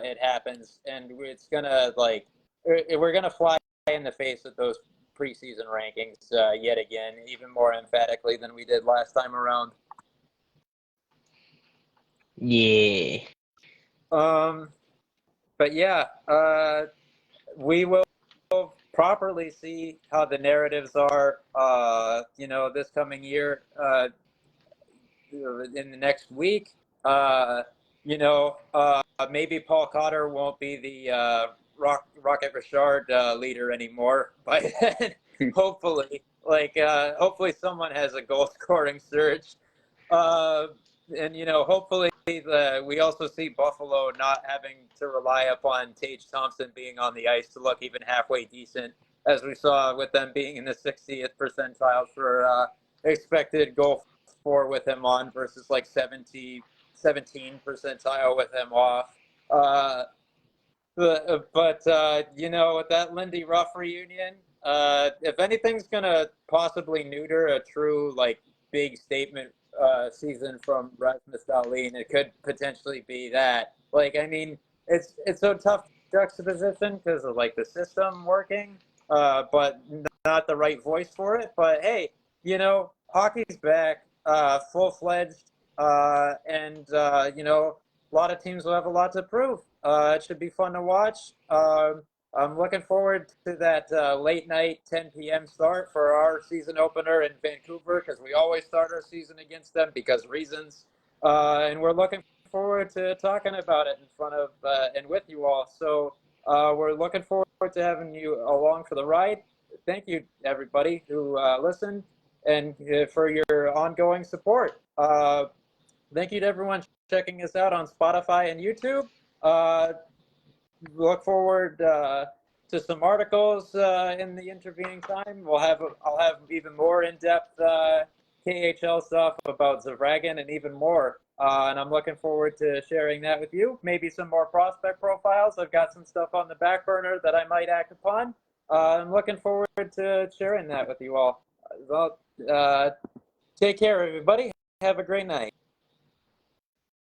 it happens, and it's gonna like we're gonna fly in the face of those preseason rankings yet again, even more emphatically than we did last time around. Yeah. But yeah, we will properly see how the narratives are, this coming year, in the next week. maybe Paul Cotter won't be the Rocket Richard leader anymore by then. Hopefully, hopefully someone has a goal scoring surge. And hopefully we also see Buffalo not having to rely upon Tage Thompson being on the ice to look even halfway decent, as we saw with them being in the 60th percentile for expected goal for with him on versus like 17 percentile with him off. But with that Lindy Ruff reunion, if anything's gonna possibly neuter a true like big statement season from Rasmus Dahlin, it could potentially be that. It's so tough juxtaposition because of like the system working, but not the right voice for it. But hey, hockey's back, full fledged, and a lot of teams will have a lot to prove. It should be fun to watch. I'm looking forward to that late night 10 p.m. start for our season opener in Vancouver because we always start our season against them because reasons. And we're looking forward to talking about it in front of and with you all. So we're looking forward to having you along for the ride. Thank you, everybody who listened and for your ongoing support. Thank you to everyone checking us out on Spotify and YouTube. Look forward to some articles in the intervening time. I'll have even more in-depth KHL stuff about Zavragin and even more. And I'm looking forward to sharing that with you. Maybe some more prospect profiles. I've got some stuff on the back burner that I might act upon. I'm looking forward to sharing that with you all. Well, take care, everybody. Have a great night.